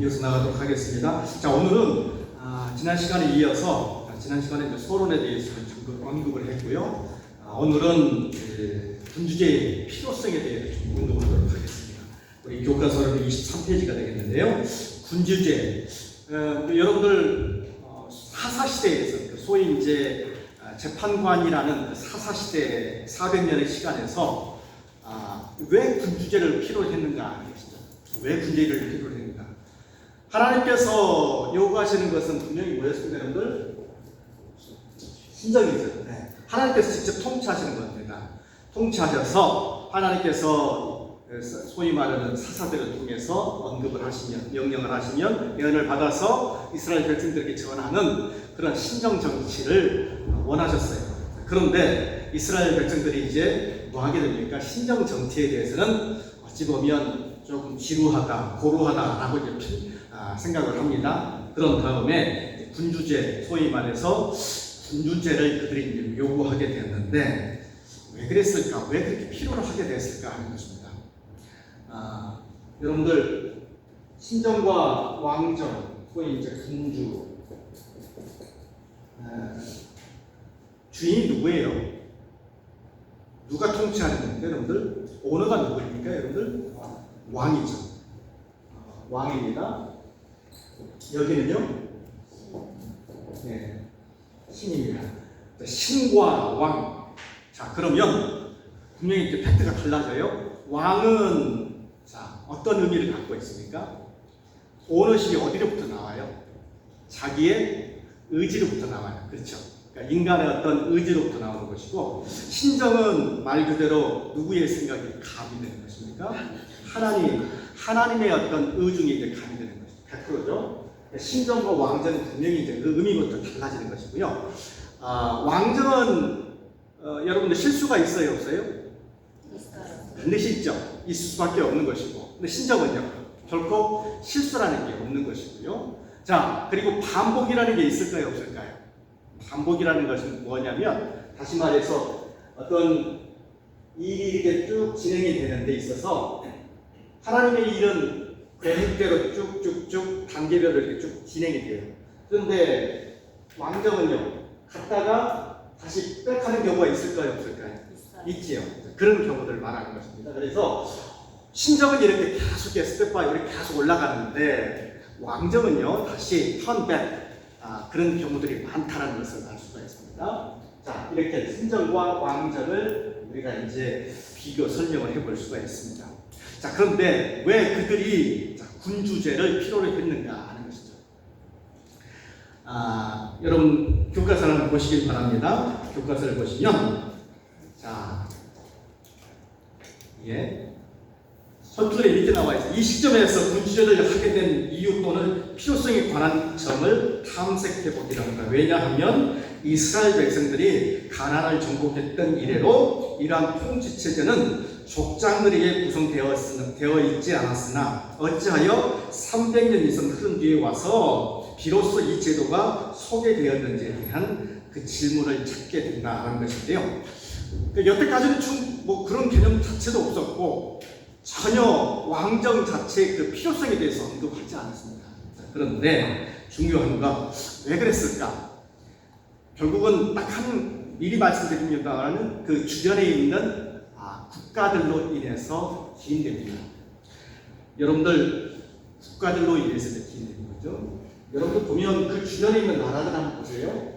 이어서 나가도록 하겠습니다. 자, 오늘은 지난 시간에 이어서 지난 시간에 이제 서론에 대해서 좀 언급을 했고요. 오늘은 군주제의 필요성에 대해서 좀 언급하도록 하겠습니다. 우리 교과서는 23페이지가 되겠는데요. 군주제, 여러분들 사사시대에서 소위 이제 재판관이라는 그 사사시대 400년의 시간에서 왜 군주제를 필요로 했는가 하는 것이죠. 왜 군주제를 필요로 했는가. 하나님께서 요구하시는 것은 분명히 뭐였습니까, 여러분들? 신정이죠. 네. 하나님께서 직접 통치하시는 겁니다. 통치하셔서 하나님께서 소위 말하는 사사들을 통해서 언급을 하시면, 명령을 하시면 예언을 받아서 이스라엘 백성들에게 전하는 그런 신정 정치를 원하셨어요. 그런데 이스라엘 백성들이 이제 뭐 하게 됩니까? 신정 정치에 대해서는 어찌 보면 조금 지루하다, 고루하다라고 이제 생각을 합니다. 그런 다음에 군주제, 소위 말해서 군주제를 그들이 이제 요구하게 됐는데 왜 그랬을까? 왜 그렇게 필요로 하게 됐을까 하는 것입니다. 여러분들 신정과 왕정, 소위 이제 군주, 주인이 누구예요? 누가 통치하는 겁니까, 여러분들? 오너가 누구입니까, 여러분들? 왕이죠. 왕입니다. 여기는요? 네, 신입니다. 신과 왕. 자, 그러면 분명히 이제 팩트가 달라져요. 왕은 자, 어떤 의미를 갖고 있습니까? 오너십이 어디로부터 나와요? 자기의 의지로부터 나와요. 그렇죠? 그러니까 인간의 어떤 의지로부터 나오는 것이고, 신정은 말 그대로 누구의 생각이 가미 되는 것입니까? 하나님의 어떤 의중이 이제 가미 되는 것이죠. 100%죠. 신정과 왕정은 분명히 이제 그 의미부터 달라지는 것이고요. 왕정은 여러분들 실수가 있어요, 없어요? 있어요. 반드시 있죠. 있을 수밖에 없는 것이고, 근데 신정은요, 결코 실수라는 게 없는 것이고요. 자, 그리고 반복이라는 게 있을까요, 없을까요? 반복이라는 것은 뭐냐면, 다시 말해서 어떤 일이 이렇게 쭉 진행이 되는 데 있어서 하나님의 일은 계획대로 쭉쭉쭉 단계별로 이렇게 쭉 진행이 돼요. 그런데 왕정은요, 갔다가 다시 백하는 경우가 있을까요, 없을까요? 있지요. 그런 경우들을 말하는 것입니다. 그래서 신정은 이렇게 계속 스텝 바이 이렇게 계속 올라가는데 왕정은요, 다시 턴백, 그런 경우들이 많다는 것을 알 수가 있습니다. 자, 이렇게 신정과 왕정을 우리가 이제 비교 설명을 해볼 수가 있습니다. 자, 그런데 왜 그들이 군주제를 필요로 했는가 하는 것이죠. 여러분 교과서를 한번 보시길 바랍니다. 교과서를 보시면, 자, 선줄에 밑에 나와 있어요. 이 시점에서 군주제를 하게 된 이유 또는 필요성에 관한 점을 탐색해 보기로 합니다. 왜냐하면 이스라엘 백성들이 가나안을 정복했던 이래로 이러한 통치 체제는 족장들에게 구성되어 있지 않았으나 어찌하여 300년 이상 흐른 뒤에 와서 비로소 이 제도가 소개되었는지에 대한 그 질문을 찾게 된다는 것인데요. 여태까지는 뭐 그런 개념 자체도 없었고 전혀 왕정 자체의 그 필요성에 대해서 언급하지 않았습니다. 그런데 중요한 건 왜 그랬을까? 결국은 딱 미리 말씀드립니다만은 그 주변에 있는 국가들로 인해서 기인됩니다. 여러분들 국가들로 인해서 기인되는 거죠. 여러분들 보면 그 주변에 있는 나라들 한번 보세요.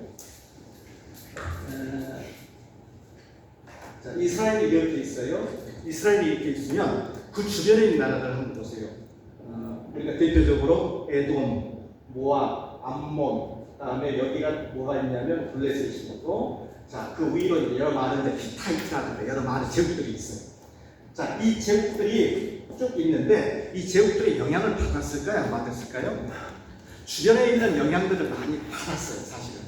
자, 이스라엘이 이렇게 있어요. 이스라엘이 이렇게 있으면 그 주변에 있는 나라들 한번 보세요. 우리가 대표적으로 에돔, 모압, 암몬, 그다음에 여기가 뭐가 있냐면 블레셋이 있고, 자, 그 위로 이제 여러 많은 히타이트라든가 여러 많은 제국들이 있어요. 자, 이 제국들이 쭉 있는데 이 제국들이 영향을 받았을까요, 안 받았을까요? 주변에 있는 영향들을 많이 받았어요, 사실은.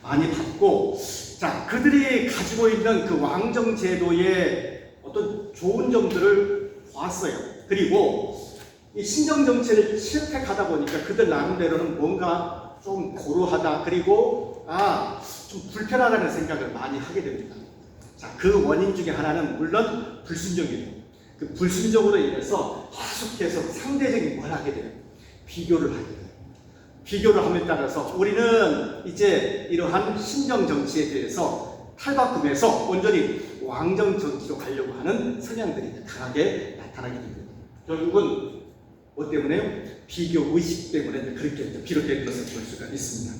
많이 받고, 자, 그들이 가지고 있는 그 왕정 제도의 어떤 좋은 점들을 봤어요. 그리고 이 신정 정치를 채택하다 보니까 그들 나름대로는 뭔가 좀 고루하다, 그리고 좀 불편하다는 생각을 많이 하게 됩니다. 자, 그 원인 중에 하나는 물론 불순종이에요. 그 불순종으로 인해서 계속해서 상대적인 뭘 하게 돼요. 비교를 하게 돼요. 비교를 함에 따라서 우리는 이제 이러한 신정 정치에 대해서 탈바꿈해서 온전히 왕정 정치로 가려고 하는 성향들이 강하게 나타나게 됩니다. 결국은 뭐 때문에요? 비교 의식 때문에 그렇게 비롯된 것을 볼 수가 있습니다.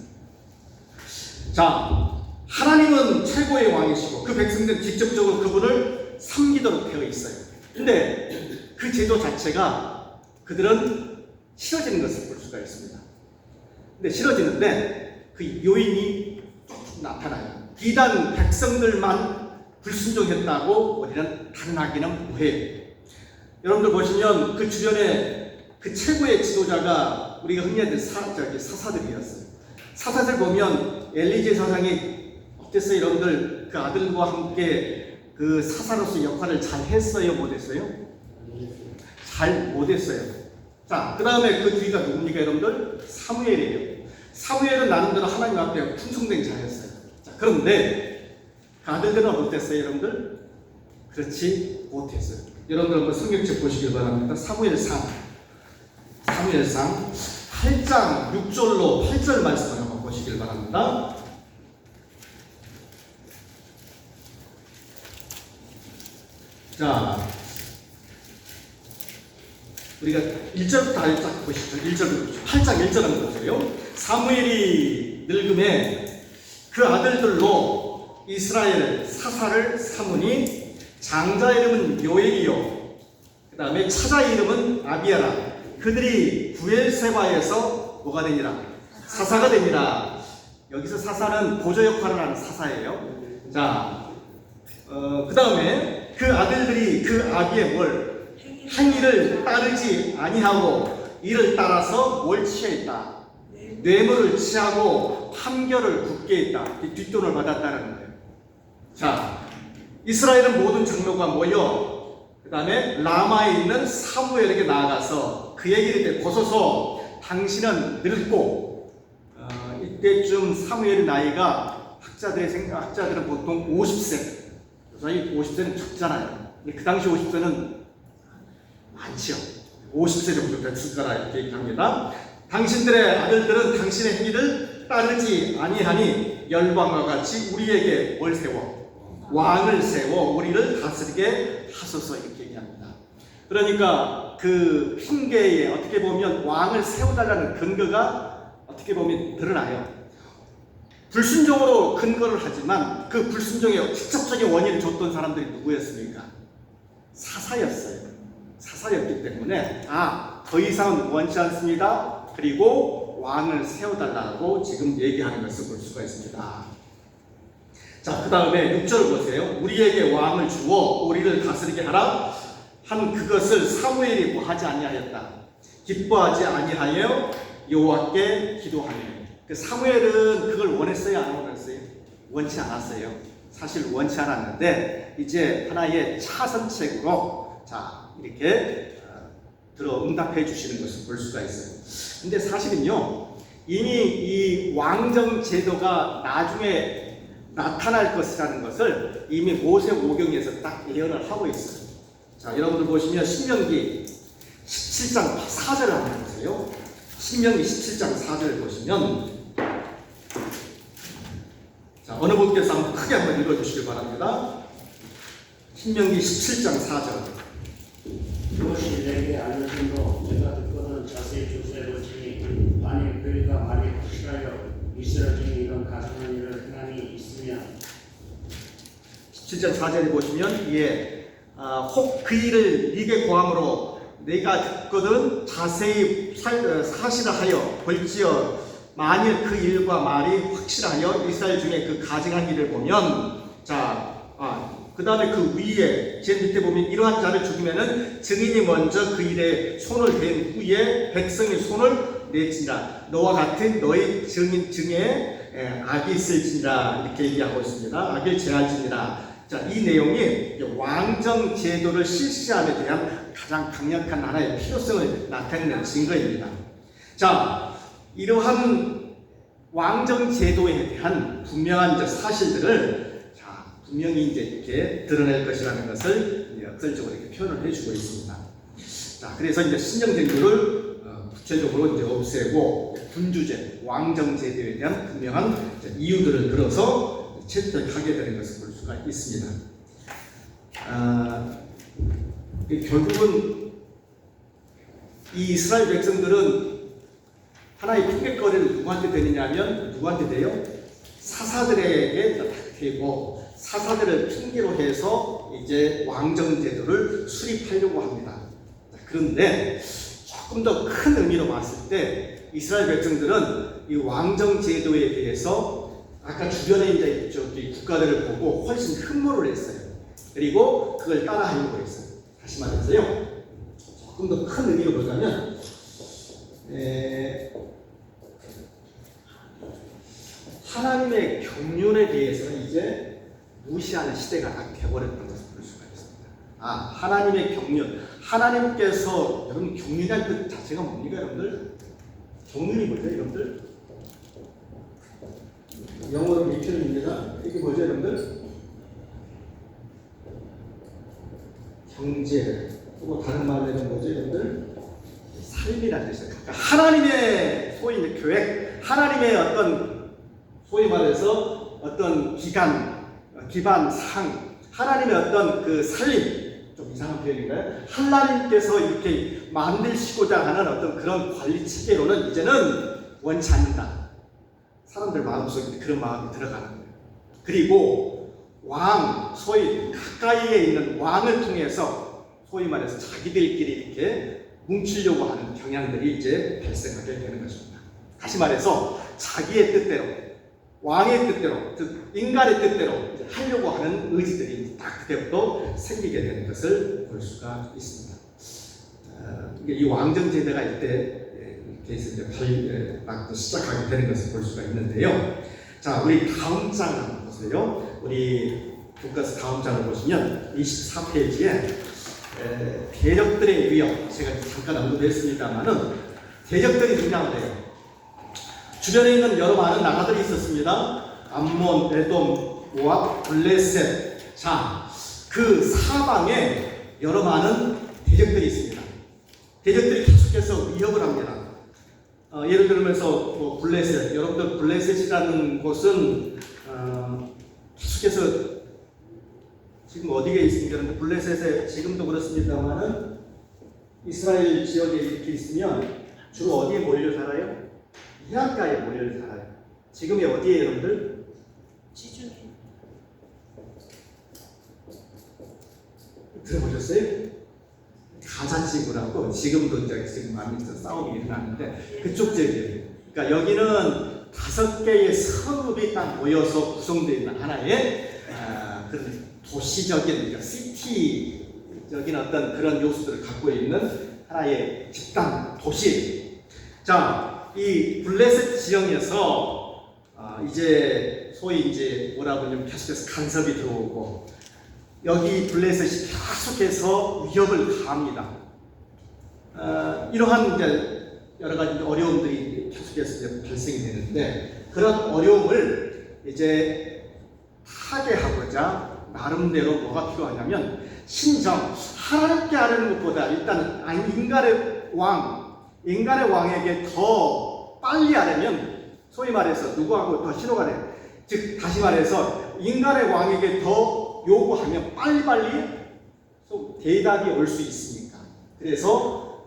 자, 하나님은 최고의 왕이시고 그 백성들은 직접적으로 그분을 섬기도록 되어 있어요. 근데 그 제도 자체가 그들은 싫어지는 것을 볼 수가 있습니다. 근데 싫어지는데 그 요인이 쭉 나타나요. 비단 백성들만 불순종했다고 우리는 단언하기는 뭐해요. 여러분들 보시면 그 주변에 그 최고의 지도자가 우리가 흔히 하는 사사들이었어요. 사사들 보면 엘리제 사상이 어땠어요? 여러분들 그 아들과 함께 그 사사로서 역할을 잘 했어요? 못했어요? 잘 못했어요. 자, 그 다음에 그 뒤가 누굽니까 여러분들? 사무엘이에요. 사무엘은 나름대로 하나님 앞에 충성된 자였어요. 자, 그런데 그 아들들은 어땠어요 여러분들? 그렇지 못했어요. 여러분들 한번 성경책 보시길 바랍니다. 사무엘상 8장 6절로 8절 말씀을 한번 보시길 바랍니다. 자, 우리가 1절부터 딱 보시죠. 1절부터 8장 1절 한번 보세요. 사무엘이 늙음에 그 아들들로 이스라엘 사사를 삼으니 장자 이름은 요엘이요 그 다음에 차자 이름은 아비야라. 그들이 부엘세바에서 뭐가 되니라? 사사가 되니라. 여기서 사사는 보조 역할을 하는 사사예요. 자, 그 다음에 그 아들들이 그 아비의 뭘 행위를 따르지 아니하고 이를 따라서 뭘 취했다? 뇌물을 취하고 판결을 굳게 했다. 뒷돈을 받았다는 거예요. 자, 이스라엘은 모든 장로가 모여 그 다음에 라마에 있는 사무엘에게 나아가서 그에게 이르되 보소서 당신은 늙고 이때쯤 사무엘의 나이가 학자들은 보통 50세. 저희 50세는 적잖아요. 그 당시 50세는 많지요. 50세 정도 됐을 거라 이렇게 얘기합니다. 당신들의 아들들은 당신의 행위를 따르지 아니하니 열방과 같이 우리에게 뭘 세워? 왕을 세워 우리를 다스리게 하소서 이렇게 얘기합니다. 그러니까 그 핑계에 어떻게 보면 왕을 세워달라는 근거가 어떻게 보면 드러나요. 불순종으로 근거를 하지만 그 불순종의 직접적인 원인을 줬던 사람들이 누구였습니까? 사사였어요. 사사였기 때문에 더 이상은 원치 않습니다. 그리고 왕을 세워달라고 지금 얘기하는 것을 볼 수가 있습니다. 자, 그 다음에 6절 보세요. 우리에게 왕을 주어 우리를 다스리게 하라 한 그것을 사무엘이 뭐 하지 아니하였다. 기뻐하지 아니하여 여호와께 기도하며. 그 사무엘은 그걸 원했어요? 안 원했어요? 원치 않았어요. 사실 원치 않았는데 이제 하나의 차선책으로 자 이렇게 응답해 주시는 것을 볼 수가 있어요. 근데 사실은요 이미 이 왕정 제도가 나중에 나타날 것이라는 것을 이미 모세오경에서 딱 예언을 하고 있어요. 자, 여러분들 보시면 신명기 17장 4절을 한번 보세요. 신명기 17장 4절을 보시면 자, 어느 분께서 한번 크게 한번 읽어주시길 바랍니다. 신명기 17장 4절. 이것이 내게 알려진도 내가 듣거든 자세히 조사해 볼지니 만일 그이가 말이 확실하여 이스라엘 중에 이런 가증한 일을 행함이 있으면 17장 4절에 보시면 혹 그 일을 네게 고함으로 내가 듣거든 자세히 사실을 하여 볼지어 만일 그 일과 말이 확실하여 이스라엘 중에 그 가증한 일을 보면 그 다음에 그 위에 제일 밑에 보면 이러한 자를 죽이면은 증인이 먼저 그 일에 손을 댄 후에 백성의 손을 내지니라. 너와 같은 너희 증에 악이 있을지니라 이렇게 얘기하고 있습니다. 악을 제할지니라. 자, 이 내용이 왕정 제도를 실시함에 대한 가장 강력한 하나의 필요성을 나타내는 증거입니다. 자, 이러한 왕정 제도에 대한 분명한 사실들을 분명히 이제 이렇게 드러낼 것이라는 것을 역설적으로 이렇게 표현을 해주고 있습니다. 자, 그래서 이제 신정 제도를 구체적으로 이제 없애고 군주제, 왕정제도에 대한 분명한 이유들을 들어서 채택하게 되는 것을 볼 수가 있습니다. 결국은 이 이스라엘 백성들은 하나의 핑계거리를 누구한테 되느냐면 누구한테 돼요? 사사들에게 되고 사사들을 핑계로 해서 이제 왕정제도를 수립하려고 합니다. 그런데 조금 더 큰 의미로 봤을 때 이스라엘 백성들은 이 왕정제도에 대해서 아까 주변에 이제 저기 국가들을 보고 훨씬 흠모를 했어요. 그리고 그걸 따라하려고 했어요. 다시 말해서요, 조금 더 큰 의미로 보자면 하나님의 경륜에 대해서는 이제 무시하는 시대가 다 되어버렸던 것을 볼 수가 있습니다. 하나님의 경륜, 하나님께서 여러분 경륜이라는 뜻 자체가 뭡니까, 여러분들? 경륜이 뭐죠, 여러분들? 영어로 미션입니다. 이게 뭐죠, 여러분들? 경제, 또 다른 말로는 뭐죠, 여러분들? 삶이라는 뜻이에요. 그러니까 하나님의 소위 이제 계획, 하나님의 어떤 소위 말해서 어떤 기반, 상, 하나님의 어떤 그 살림, 좀 이상한 표현인가요? 하나님께서 이렇게 만드시고자 하는 어떤 그런 관리 체계로는 이제는 원치 않는다. 사람들 마음속에 그런 마음이 들어가는 거예요. 그리고 왕, 소위 가까이에 있는 왕을 통해서 소위 말해서 자기들끼리 이렇게 뭉치려고 하는 경향들이 이제 발생하게 되는 것입니다. 다시 말해서 자기의 뜻대로, 왕의 뜻대로, 즉 인간의 뜻대로 하려고 하는 의지들이 딱 그때부터 생기게 되는 것을 볼 수가 있습니다. 이 왕정제도가 이때 이렇게 이제 시작하게 되는 것을 볼 수가 있는데요. 자, 우리 다음 장 한번 보세요. 우리 교과서 다음 장을 보시면 24페이지에 대적들의 위협, 제가 잠깐 언급했습니다만은 대적들이 등장해요. 주변에 있는 여러 많은 나라들이 있었습니다. 암몬, 에돔, 모압, 블레셋. 자, 그 사방에 여러 많은 대적들이 있습니다. 대적들이 계속해서 위협을 합니다. 예를 들면서 블레셋, 여러분들 블레셋이라는 곳은 계속해서 지금 어디에 있습니까? 그런데 블레셋에 지금도 그렇습니다만은 이스라엘 지역에 이렇게 있으면 주로 어디에 몰려 살아요? 해안가에 몰려 살아요. 지금이 어디에 여러분들? 지중해. 들어보셨어요? 가자지구라고 지금도 이제 지금 많이 싸움이 일어나는데 그쪽 지역이에요. 그러니까 여기는 5개의 성읍이 딱 모여서 구성되어 있는 하나의 그런 도시적인, 그러니까 시티적인 어떤 그런 요소들을 갖고 있는 하나의 집단 도시. 자, 이 블레셋 지형에서 이제 소위 이제 뭐라고 하냐면 계속해서 간섭이 들어오고 여기 블레셋이 계속해서 위협을 가합니다. 이러한 이제 여러 가지 어려움들이 계속해서 이제 발생이 되는데 그런 어려움을 이제 타개하고자 나름대로 뭐가 필요하냐면 신정, 하나님께 아뢰는 것보다 일단 인간의 왕에게 더 빨리 아뢰면 소위 말해서 누구하고 더 신호가 돼요. 즉 다시 말해서 인간의 왕에게 더 요구하면 빨리빨리 대답이 올 수 있으니까. 그래서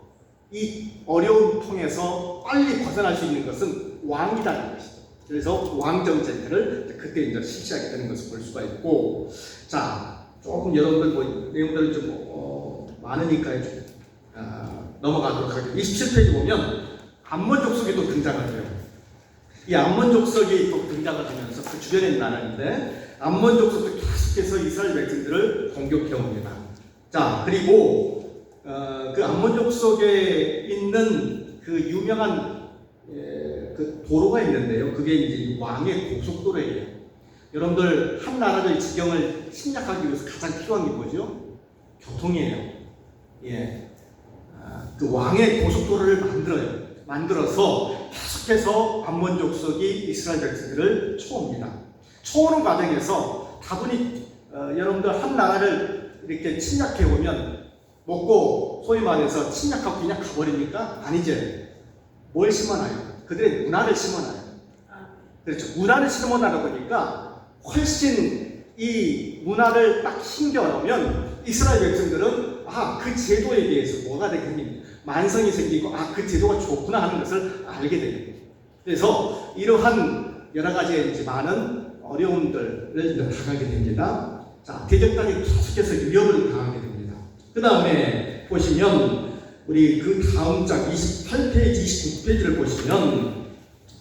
이 어려움 통해서 빨리 벗어날 수 있는 것은 왕이라는 것이죠. 그래서 왕정제도를 그때 이제 실시하게 되는 것을 볼 수가 있고, 자, 조금 여러분들 내용들은 좀 많으니까 좀 넘어가도록 하겠습니다. 27페이지 보면 암몬 족속이 또 등장을 해요. 이 암몬 족속이 또 등장을 하면서 그 주변에 있는 나라인데 암몬 족속도 계속해서 이스라엘 백성들을 공격해 옵니다. 자, 그리고 그 암몬 족속에 있는 그 유명한 그 도로가 있는데요. 그게 이제 왕의 고속도로예요. 여러분들 한 나라의 지경을 침략하기 위해서 가장 필요한 게 뭐죠? 교통이에요. 예, 그 왕의 고속도로를 만들어서 계속해서 암몬 족속이 이스라엘 백성들을 쳐옵니다. 쳐오는 과정에서 다분히 여러분들 한 나라를 이렇게 침략해 오면 먹고 소위 말해서 침략하고 그냥 가버립니까? 아니죠. 뭘 심어놔요? 그들의 문화를 심어놔요. 그렇죠. 문화를 심어놔다 보니까 훨씬 이 문화를 딱 심겨놓으면 이스라엘 백성들은 그 제도에 대해서 뭐가 되겠니? 만성이 생기고 그 제도가 좋구나 하는 것을 알게 됩니다. 그래서 이러한 여러 가지의 이제 많은 어려움들을 당하게 됩니다. 자, 대적당이 계속해서 위협을 당하게 됩니다. 그 다음에 보시면 우리 그 다음 장 28페이지, 29페이지를 보시면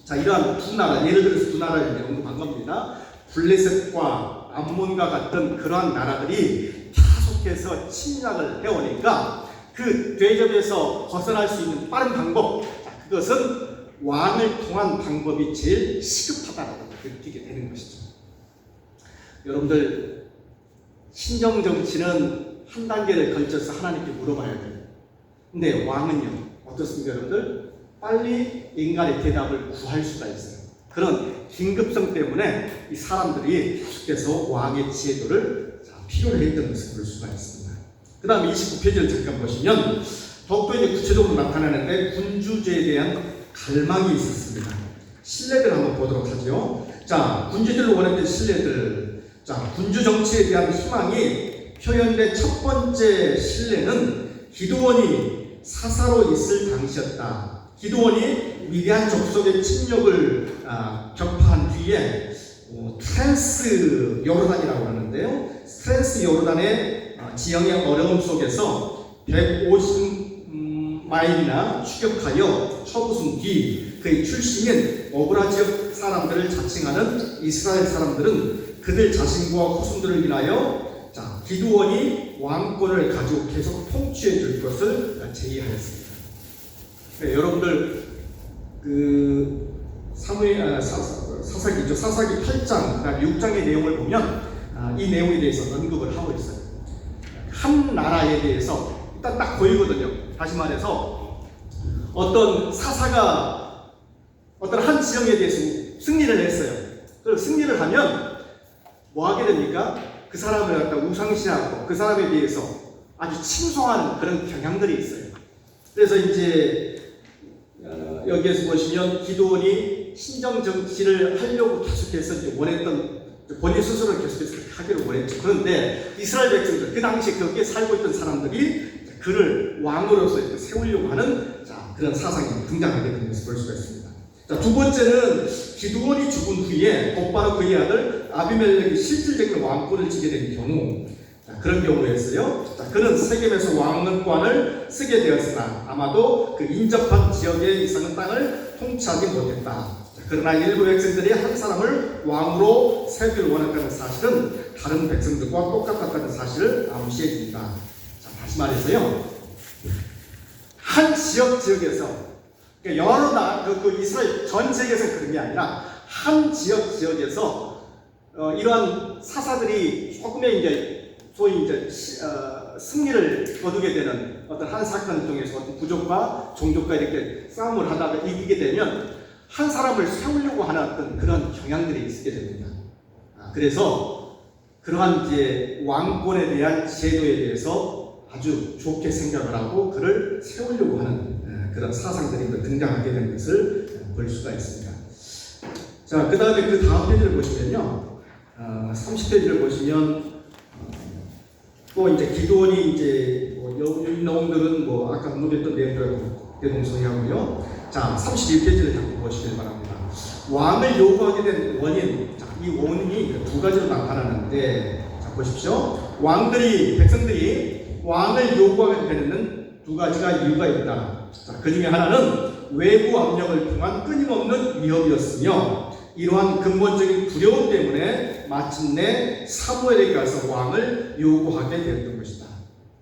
자, 이러한 두 나라, 예를 들어서 두 나라를 언급한 겁니다. 블레셋과 암몬과 같은 그러한 나라들이 계속해서 침략을 해오니까 그 대접에서 벗어날 수 있는 빠른 방법, 그것은 왕을 통한 방법이 제일 시급하다고 느끼게 되는 것이죠. 여러분들, 신정 정치는 한 단계를 걸쳐서 하나님께 물어봐야 돼요. 근데 왕은요, 어떻습니까, 여러분들? 빨리 인간의 대답을 구할 수가 있어요. 그런 긴급성 때문에 이 사람들이 계속해서 왕의 지혜도를 필요로 했던 것을 볼 수가 있습니다. 그 다음에 29페이지를 잠깐 보시면 더욱더 이제 구체적으로 나타나는데 군주제에 대한 갈망이 있었습니다. 신뢰들 한번 보도록 하죠. 자, 군주들로 원했던 신뢰들. 자, 군주 정치에 대한 희망이 표현된 첫 번째 신뢰는 기드온이 사사로 있을 당시였다. 기드온이 위대한 족속의 침략을 격파한 뒤에 트랜스 요르단이라고 하는데요. 트랜스 요르단의 지형의 어려움 속에서 150마일이나 추격하여 처부순 뒤 그의 출신인 오브라 지역 사람들을 자칭하는 이스라엘 사람들은 그들 자신과 후손들을 인하여 기드온이 왕권을 가지고 계속 통치해 줄 것을 제의하였습니다. 네, 여러분들 사사기죠. 사사기 8장, 6장의 내용을 보면 이 내용에 대해서 언급을 하고 있어요. 한 나라에 대해서 일단 딱 보이거든요. 다시 말해서 어떤 사사가 어떤 한 지형에 대해서 승리를 했어요. 그리고 승리를 하면 뭐 하게 됩니까? 그 사람을 갖다 우상시하고 그 사람에 대해서 아주 칭송하는 그런 경향들이 있어요. 그래서 이제 여기에서 보시면 기드온이 신정 정치를 하려고 계속해서 이제 원했던 본인 스스로를 계속해서 하기를 원했죠. 그런데 이스라엘 백성들, 그 당시에 거기에 살고 있던 사람들이 그를 왕으로서 이렇게 세우려고 하는 그런 사상이 등장하게 된 것을 볼 수가 있습니다. 자, 두 번째는 기드온이 죽은 후에 곧바로 그의 아들 아비멜렉이 실질적인 왕권을 지게 된 경우, 그런 경우였어요. 그는 세겜에서 왕권을 쓰게 되었으나 아마도 그 인접한 지역의 이상은 땅을 통치하지 못했다. 그러나 일부 백성들이 한 사람을 왕으로 세우기를 원했다는 사실은 다른 백성들과 똑같았다는 사실을 암시해 줍니다. 다시 말해서요, 한 지역에서 여러 그 이스라엘 전 세계에서 그런 게 아니라 한 지역에서 이러한 사사들이 조금의 이제 소위 이제 승리를 거두게 되는 어떤 한 사건을 통해서 어떤 부족과 종족과 이렇게 싸움을 하다가 이기게 되면 한 사람을 세우려고 하는 어떤 그런 경향들이 있게 됩니다. 그래서 그러한 이제 왕권에 대한 제도에 대해서 아주 좋게 생각을 하고 그를 세우려고 하는 그런 사상들이 등장하게 된 것을 볼 수가 있습니다. 자, 그 다음에 그 다음 페이지를 보시면요, 30페이지를 보시면 또 이제 기드온이 이제 여기 내용들은 아까 언급했던 내용들하고 대동소이하고요. 자, 31페이지를 잠깐 보시길 바랍니다. 왕을 요구하게 된 원인, 이 원인이 두 가지로 나타나는데, 자, 보십시오. 백성들이 왕을 요구하게 되는 두 가지가 이유가 있다. 자, 그 중에 하나는 외부 압력을 통한 끊임없는 위협이었으며, 이러한 근본적인 두려움 때문에 마침내 사무엘에게 가서 왕을 요구하게 되었던 것이다.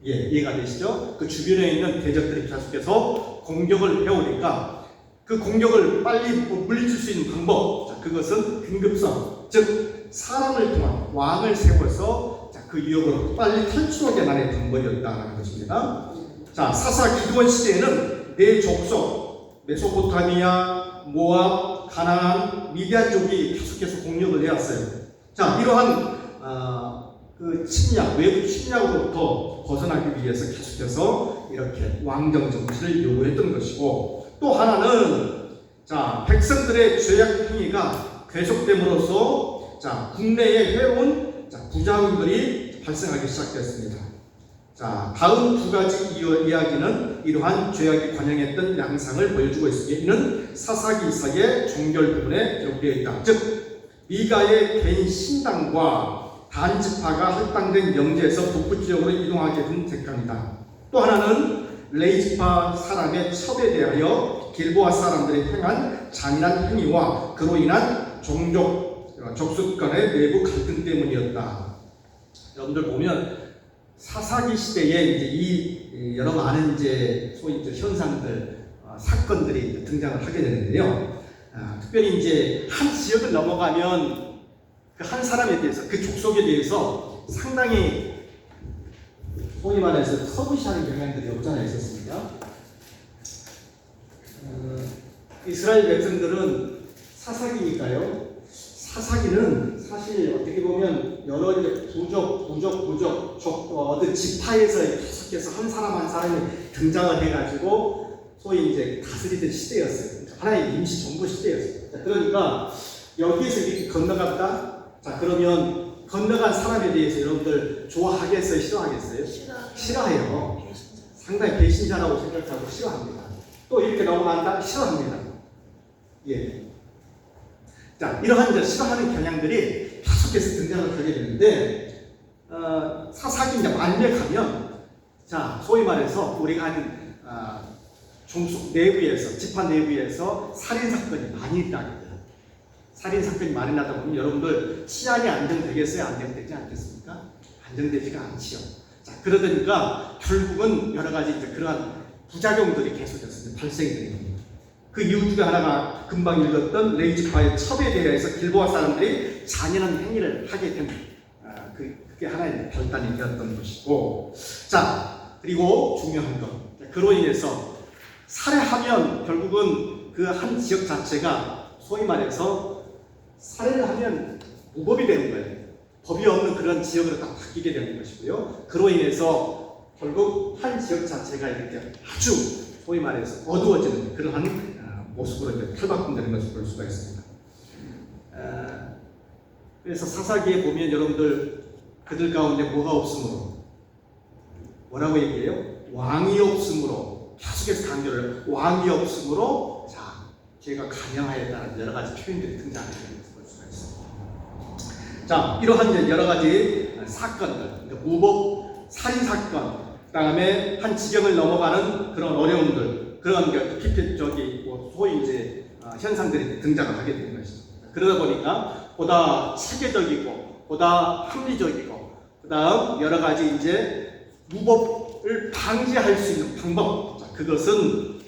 이해가 되시죠? 그 주변에 있는 대적들이 계속해서 공격을 해오니까 그 공격을 빨리 물리칠 수 있는 방법, 그것은 긴급성, 즉 사람을 통한 왕을 세워서 그 위협으로 빨리 탈출하게 하는 방법이었다는 것입니다. 자, 사사 기드온 시대에는 네 족속, 메소포타미아, 모압, 가나안, 미디안족이 계속해서 공격을 해왔어요. 자, 이러한 그 침략, 외부 침략으로부터 벗어나기 위해서 계속해서 이렇게 왕정 정치를 요구했던 것이고, 또 하나는 자, 백성들의 죄악 행위가 계속됨으로써 자, 국내에 해온 부자금들이 발생하기 시작했습니다. 자, 다음 두 가지 이야기는 이러한 죄악이 관영했던 양상을 보여주고 있습니다. 이는 사사기사의 종결 부분에 기록되어 있다. 즉 미가의 개인 신당과 단지파가 할당된 영지에서 북부 지역으로 이동하게 된 대가입니다. 또 하나는 레이지파 사람의 첩에 대하여 길보아 사람들이 행한 잔인한 행위와 그로 인한 족속 간의 내부 갈등 때문이었다. 여러분들 보면 사사기 시대에 이제 이 여러 많은 이제 소위 이제 현상들, 사건들이 등장을 하게 되는데요. 특별히 이제 한 지역을 넘어가면 그 한 사람에 대해서, 그 족속에 대해서 상당히 소위 말해서 터부시하는 경향들이 없잖아 있었습니다. 이스라엘 백성들은 사사기니까요. 사사기는 사실 어떻게 보면 여러 부족, 어떤 지파에서 계속해서 한 사람 한 사람이 등장을 해가지고 소위 이제 다스리던 시대였어요. 하나의 임시 정부 시대였어요. 자, 그러니까 여기에서 이렇게 건너갔다. 자, 그러면 건너간 사람에 대해서 여러분들 좋아하겠어요? 싫어하겠어요? 싫어해요. 상당히 배신자라고 생각하고 싫어합니다. 또 이렇게 넘어간다? 싫어합니다. 예. 자, 이러한 이제 싫어하는 경향들이 계속해서 등장을 하게 되는데, 사사기 이제 말미에 가면, 자, 소위 말해서 우리가 한, 종속 내부에서, 지파 내부에서 살인사건이 많이 일어나거든요. 살인사건이 많이 나다 보면 여러분들 치안이 안정되겠어요? 안정되지 않겠습니까? 안정되지가 않지요. 자, 그러니까 결국은 여러 가지 이제 그러한 부작용들이 계속해서 발생이 됩니다. 그 이유 중에 하나가 금방 읽었던 레이지파의 첩에 대해서 길보아 사람들이 잔인한 행위를 하게 된 그게 하나의 결단이 되었던 것이고, 자, 그리고 중요한 것, 그로 인해서 살해하면 결국은 그 한 지역 자체가 소위 말해서 살해를 하면 무법이 되는 거예요. 법이 없는 그런 지역으로 딱 바뀌게 되는 것이고요. 그로 인해서 결국 한 지역 자체가 이렇게 아주 소위 말해서 어두워지는 그러한 모습으로 이제 탈바꿈되는 것을 볼 수가 있습니다. 그래서 사사기에 보면 여러분들 그들 가운데 뭐가 없으므로 뭐라고 얘기해요? 왕이 없으므로 계속해서 강조를 왕이 없으므로 자 죄가 간영하였다는 여러 가지 표현들이 등장하게 되는 것을 볼 수가 있습니다. 자, 이러한 이제 여러 가지 사건들, 무법 살인 사건, 그다음에 한 지경을 넘어가는 그런 어려움들, 그런 피폐적이 소위 이제 현상들이 등장을 하게 되는 것입니다. 그러다 보니까 보다 체계적이고 보다 합리적이고 그다음 여러 가지 이제 무법을 방지할 수 있는 방법, 자, 그것은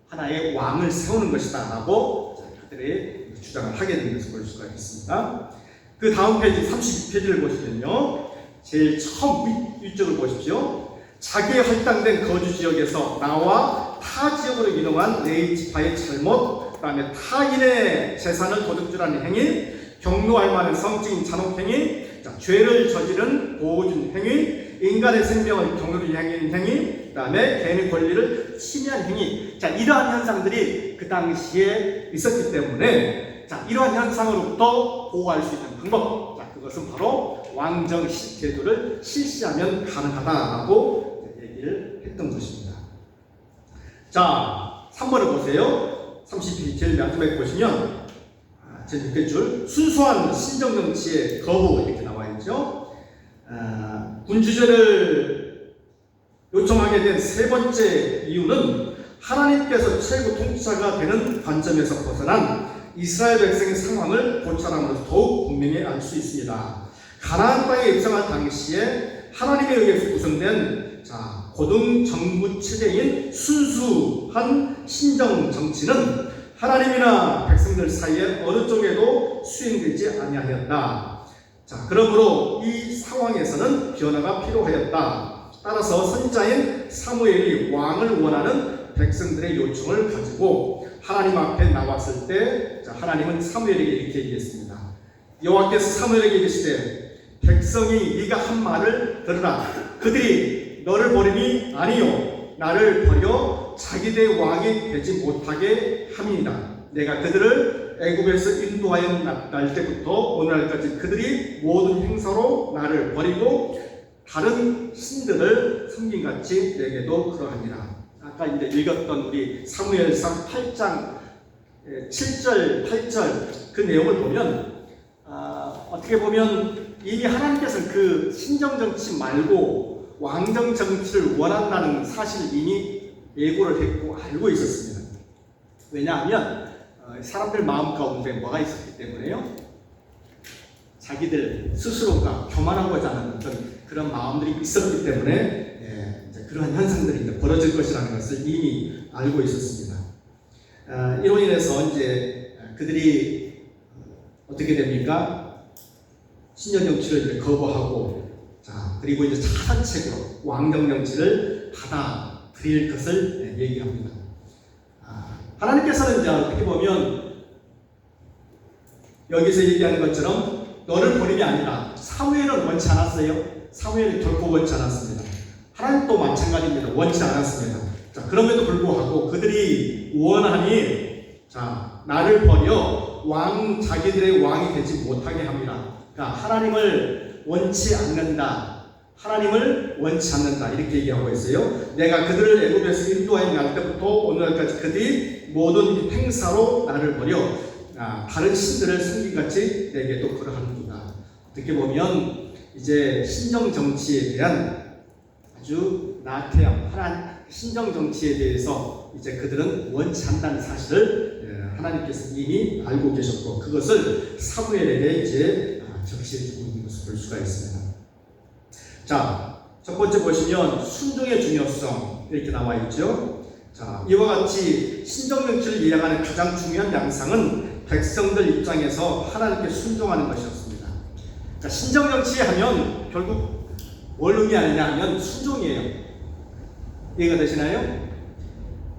하나의 왕을 세우는 것이다라고 그들이 주장을 하게 되는 것을 볼 수가 있습니다. 그 다음 페이지 32페이지를 보시면요, 제일 처음 위쪽을 보십시오. 자기의 할당된 거주 지역에서 나와 타 지역으로 이동한 레이지파의 잘못, 그 다음에 타인의 재산을 도둑질하는 행위, 경로할 만한 성적인 잔혹 행위, 자, 죄를 저지른 보호준 행위, 인간의 생명을 경로로 향한 행위, 그 다음에 개인의 권리를 침해한 행위, 자, 이러한 현상들이 그 당시에 있었기 때문에 자, 이러한 현상으로부터 보호할 수 있는 방법, 자, 그것은 바로 왕정식 제도를 실시하면 가능하다라고 얘기를 했던 것입니다. 자, 3번을 보세요. 32 제일 마지막에 보시면 제 6줄 순수한 신정정치의 거부 이렇게 나와 있죠. 군주제를 요청하게 된 세 번째 이유는 하나님께서 최고 통치자가 되는 관점에서 벗어난 이스라엘 백성의 상황을 고찰함으로써 더욱 분명히 알 수 있습니다. 가나안 땅에 입성할 당시에 하나님에 의해서 구성된 고등 정부 체제인 순수한 신정 정치는 하나님이나 백성들 사이에 어느 쪽에도 수행되지 아니하였다. 자, 그러므로 이 상황에서는 변화가 필요하였다. 따라서 선지자인 사무엘이 왕을 원하는 백성들의 요청을 가지고 하나님 앞에 나왔을 때, 자, 하나님은 사무엘에게 이렇게 얘기했습니다. 여호와께서 사무엘에게 이르시되 백성이 네가 한 말을 들으라. 그들이 너를 버림이 아니요 나를 버려 자기들의 왕이 되지 못하게 함이니라. 내가 그들을 애굽에서 인도하여 날 때부터 오늘날까지 그들이 모든 행사로 나를 버리고 다른 신들을 섬긴같이 내게도 그러하니라. 아까 이제 읽었던 우리 사무엘상 8장 7절 8절 그 내용을 보면 어떻게 보면 이미 하나님께서는 그 신정정치 말고 왕정정치를 원한다는 사실을 이미 예고를 했고 알고 있었습니다. 왜냐하면 사람들 마음 가운데 뭐가 있었기 때문에요. 자기들 스스로가 교만하고자 하는 어떤 그런 마음들이 있었기 때문에 이제 그러한 현상들이 이제 벌어질 것이라는 것을 이미 알고 있었습니다. 이로 인해서 이제 그들이 어떻게 됩니까? 신정 정치를 이제 거부하고, 자 그리고 이제 차선책으로 왕정 정치를 받아들일 것을 얘기합니다. 하나님께서는 이제 어떻게 보면 여기서 얘기하는 것처럼 너를 버림이 아니라 사무엘은 원치 않았어요. 사무엘은 결코 원치 않았습니다. 하나님도 마찬가지입니다. 원치 않았습니다. 자, 그럼에도 불구하고 그들이 원하니 자 나를 버려 자기들의 왕이 되지 못하게 합니다. 그러니까 하나님을 원치 않는다. 하나님을 원치 않는다. 이렇게 얘기하고 있어요. 내가 그들을 애굽에서 인도하여 날 때부터 오늘날까지 그들이 모든 행사로 나를 버려 다른 신들을 섬기같이 내게도 그러하는구나. 어떻게 보면 이제 신정 정치에 대한 아주 나태함, 신정 정치에 대해서 이제 그들은 원치 않다는 사실을 하나님께서 이미 알고 계셨고 그것을 사무엘에게 이제 적시해주고 있는 것을 볼 수가 있습니다. 자, 첫 번째 보시면 순종의 중요성 이렇게 나와 있죠. 자, 이와 같이 신정 정치를 이해하는 가장 중요한 양상은 백성들 입장에서 하나님께 순종하는 것이었습니다. 그러니까 신정 정치 하면 결국 뭘 의미하느냐 하면 순종이에요. 이해가 되시나요?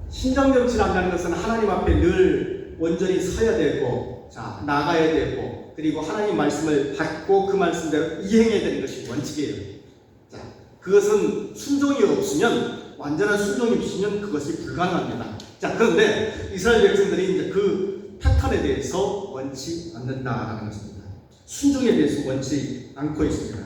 신정 정치를 한다는 것은 하나님 앞에 늘 온전히 서야 되고, 자 나가야 되고, 그리고 하나님 말씀을 받고 그 말씀대로 이행해야 되는 것이 원칙이에요. 자, 그것은 순종이 없으면, 완전한 순종이 없으면 그것이 불가능합니다. 자, 그런데 이스라엘 백성들이 이제 그 패턴에 대해서 원치 않는다라는 것입니다. 순종에 대해서 원치 않고 있습니다.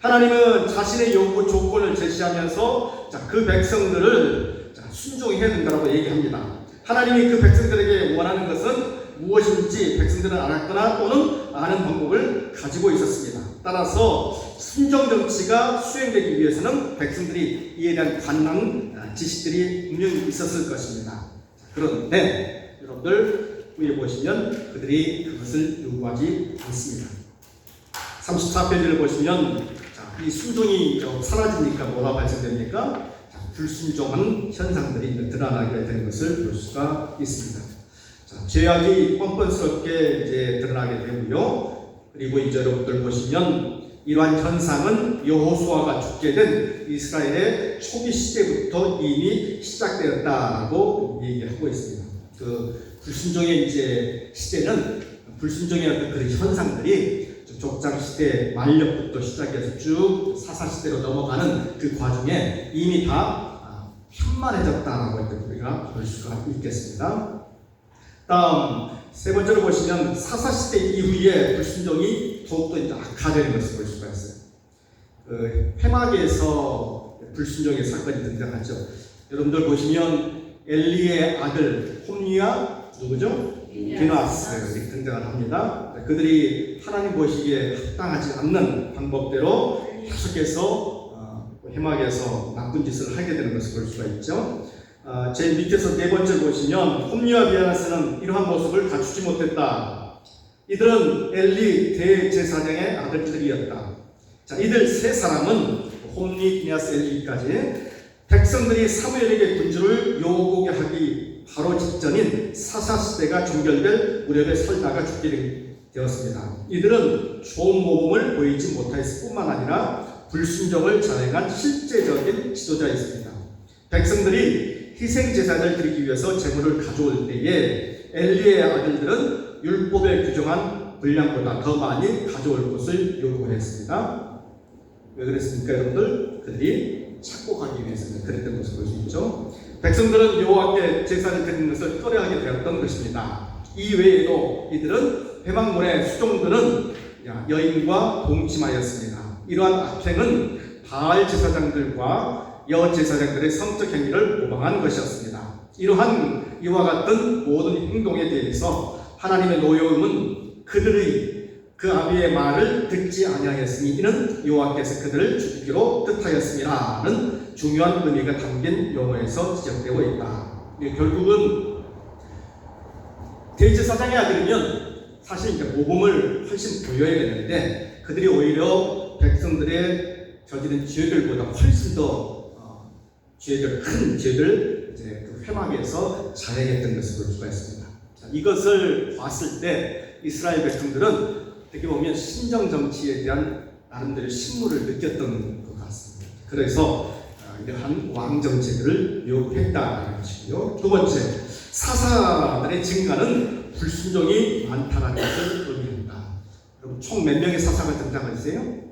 하나님은 자신의 요구 조건을 제시하면서 자, 그 백성들을 순종해야 된다고 얘기합니다. 하나님이 그 백성들에게 원하는 것은 무엇인지 백성들은 알았거나 또는 아는 방법을 가지고 있었습니다. 따라서 순종 정치가 수행되기 위해서는 백성들이 이에 대한 관랑 지식들이 분명히 있었을 것입니다. 그런데 여러분들 위에 보시면 그들이 그것을 요구하지 않습니다. 34페이지를 보시면 이 순종이 사라지니까 뭐가 발생됩니까? 불순종한 현상들이 드러나게 되는 것을 볼 수가 있습니다. 자, 죄악이 뻔뻔스럽게 이제 드러나게 되고요. 그리고 이제 여러분들 보시면 이러한 현상은 여호수아가 죽게 된 이스라엘의 초기 시대부터 이미 시작되었다고 얘기하고 있습니다. 그 불순종의 이제 시대는 불순종의 어떤 그런 현상들이 족장 시대 말년부터 시작해서 쭉 사사 시대로 넘어가는 그 과정에 이미 다 현만해졌다라고 우리가 볼 수가 있겠습니다. 다음 세 번째로 보시면 사사 시대 이후에 불순종이 더욱더 이제 악화되는 것을 볼 수가 있어요. 회막에서 불순종의 사건이 등장하죠. 여러분들 보시면 엘리의 아들 홈리와 누구죠? 비나스 이렇게 등장을 합니다. 그들이 하나님 보시기에 합당하지 않는 방법대로 계속해서 회막에서 나쁜 짓을 하게 되는 것을 볼 수가 있죠. 제 밑에서 네 번째 보시면 홈리와 비나스는 이러한 모습을 갖추지 못했다. 이들은 엘리 대제사장의 아들들이었다. 자, 이들 세 사람은 홈리, 비나스, 엘리까지 백성들이 사무엘에게 군주를 요구하게 하기 바로 직전인 사사시대가 종결될 무렵에 살다가 죽게 되었습니다. 이들은 좋은 모범을 보이지 못했을 뿐만 아니라 불순종을 자행한 실제적인 지도자였습니다. 백성들이 희생제사를 드리기 위해서 제물을 가져올 때에 엘리의 아들들은 율법에 규정한 분량보다 더 많이 가져올 것을 요구했습니다. 왜 그랬습니까, 여러분들? 그들이 찾고 가기 위해서는 그랬던 것을 볼 수 있죠. 백성들은 여호와께 제사를 드리는 것을 꺼려하게 되었던 것입니다. 이 외에도 이들은 회막문의 수종들은 여인과 동침하였습니다. 이러한 악행은 바알 제사장들과 여 제사장들의 성적 행위를 모방한 것이었습니다. 이러한 이와 같은 모든 행동에 대해서 하나님의 노여움은 그들의 그 아비의 말을 듣지 아니하였으니 이는 여호와께서 그들을 죽이기로 뜻하였습니다는 중요한 의미가 담긴 용어에서 지적되고 있다. 결국은 대제사장의 아들이면 사실 이제 모범을 훨씬 보여야 되는데 그들이 오히려 백성들의 저지른 죄들보다 훨씬 더 큰 죄들 이제 그 회막에서 자행했던 것을 볼 수가 있습니다. 자, 이것을 봤을 때 이스라엘 백성들은 어떻게 보면 신정 정치에 대한 나름대로 신물을 느꼈던 것 같습니다. 그래서 이러한 왕 정책을 요구했다는 것이고요. 두 번째, 사사들의 증가는 불순종이 많다는 것을 의미합니다. 여러분 총 몇 명의 사사가 등장하세요?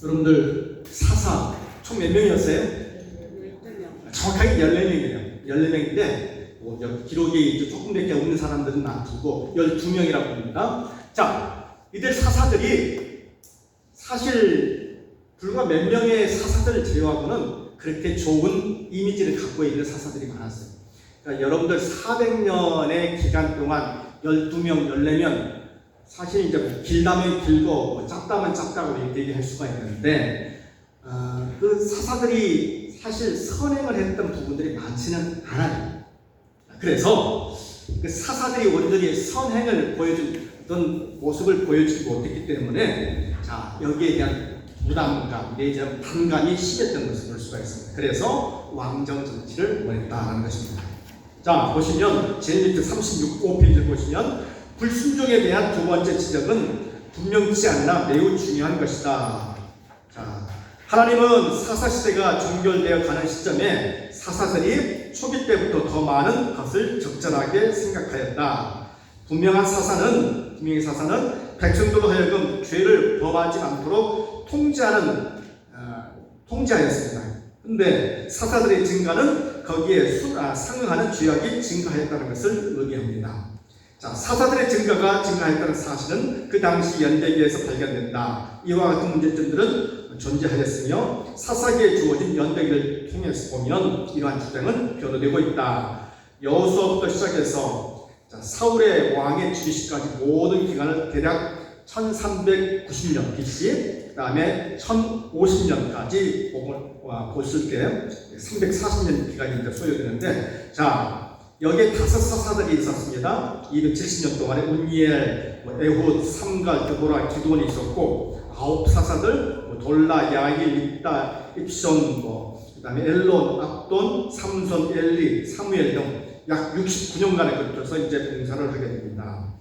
여러분들 사사 총 몇 명이었어요? 12명. 정확하게 14명이에요. 14명인데 기록이 조금밖에 없는 사람들은 놔두고 12명이라고 합니다. 자, 이들 사사들이 사실 불과 몇 명의 사사들을 제외하고는 그렇게 좋은 이미지를 갖고 있는 사사들이 많았어요. 그러니까 여러분들 400년의 기간 동안 12명, 14명 사실 이제 길다면 길고 짧다면 짧다고 이렇게 얘기할 수가 있는데 그 사사들이 사실 선행을 했던 부분들이 많지는 않아요. 그래서 그 사사들이 온전히 선행을 보여준 모습을 보여주지 못했기 때문에 자 여기에 대한 부담감, 내지는 반감이 심했던 것을 볼 수가 있습니다. 그래서 왕정 정치를 원했다는 것입니다. 자 보시면 제일 밑에 35페이지를 보시면 불순종에 대한 두 번째 지적은 분명치 않으나 매우 중요한 것이다. 자, 하나님은 사사시대가 종결되어 가는 시점에 사사들이 초기 때부터 더 많은 것을 적절하게 생각하였다. 분명히 사사는 백성들로 하여금 죄를 범하지 않도록 통제하였습니다. 그런데 사사들의 증가는 거기에 상응하는 죄악이 증가했다는 것을 의미합니다. 자, 사사들의 증가했다는 사실은 그 당시 연대기에서 발견된다. 이와 같은 문제점들은 존재하였으며 사사기에 주어진 연대기를 통해서 보면 이러한 주장은 변호되고 있다. 여호수아부터 시작해서 사울의 왕의 즉위시까지 모든 기간을 대략 1390년 BC, 그 다음에 1050년까지 보실 때 340년 기간이 소요되는데, 자 여기에 5사사들이 있었습니다. 270년 동안에 운니엘, 에훗, 삼갈, 드보라, 기드온이 있었고 9사사들 돌라, 야일, 립다, 입션, 그 다음에 엘론, 압돈, 삼손, 엘리, 사무엘 등 약 69년간에 걸쳐서 이제 봉사를 하게 됩니다.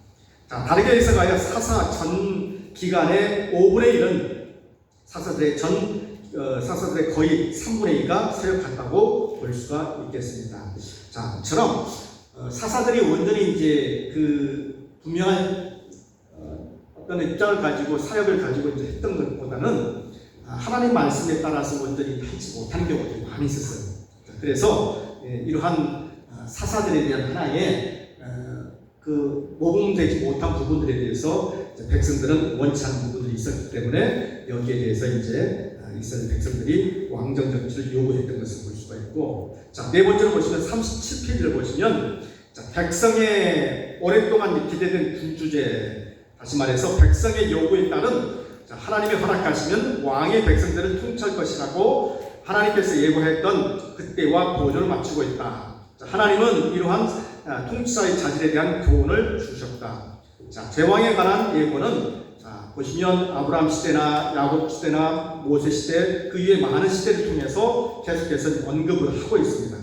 자, 다르게 해석하여 사사 전 기간의 5분의 1은 사사들의 거의 3분의 2가 사역한다고 볼 수가 있겠습니다. 자, 이처럼 사사들이 온전히 이제 그 분명한 어떤 입장을 가지고 사역을 가지고 이제 했던 것보다는 하나님 말씀에 따라서 온전히 하지 못하는 경우들이 많이 있었어요. 그래서 이러한 사사들에 대한 하나의 그 모범되지 못한 부분들에 대해서 백성들은 원치 않는 부분들이 있었기 때문에 여기에 대해서 이제 이스라엘 백성들이 왕정 정치를 요구했던 것을 볼 수가 있고, 자, 네 번째로 보시면 37페이지를 보시면 자, 백성의 오랫동안 기대된 군주제, 다시 말해서 백성의 요구에 따른 하나님의 허락하시면 왕의 백성들을 통치할 것이라고 하나님께서 예고했던 그때와 보조를 맞추고 있다. 자, 하나님은 이러한 통치자의 자질에 대한 교훈을 주셨다. 자, 제왕에 관한 예고는 자, 보시면 아브라함 시대나 야곱 시대나 모세 시대 그 이외 많은 시대를 통해서 계속해서 언급을 하고 있습니다.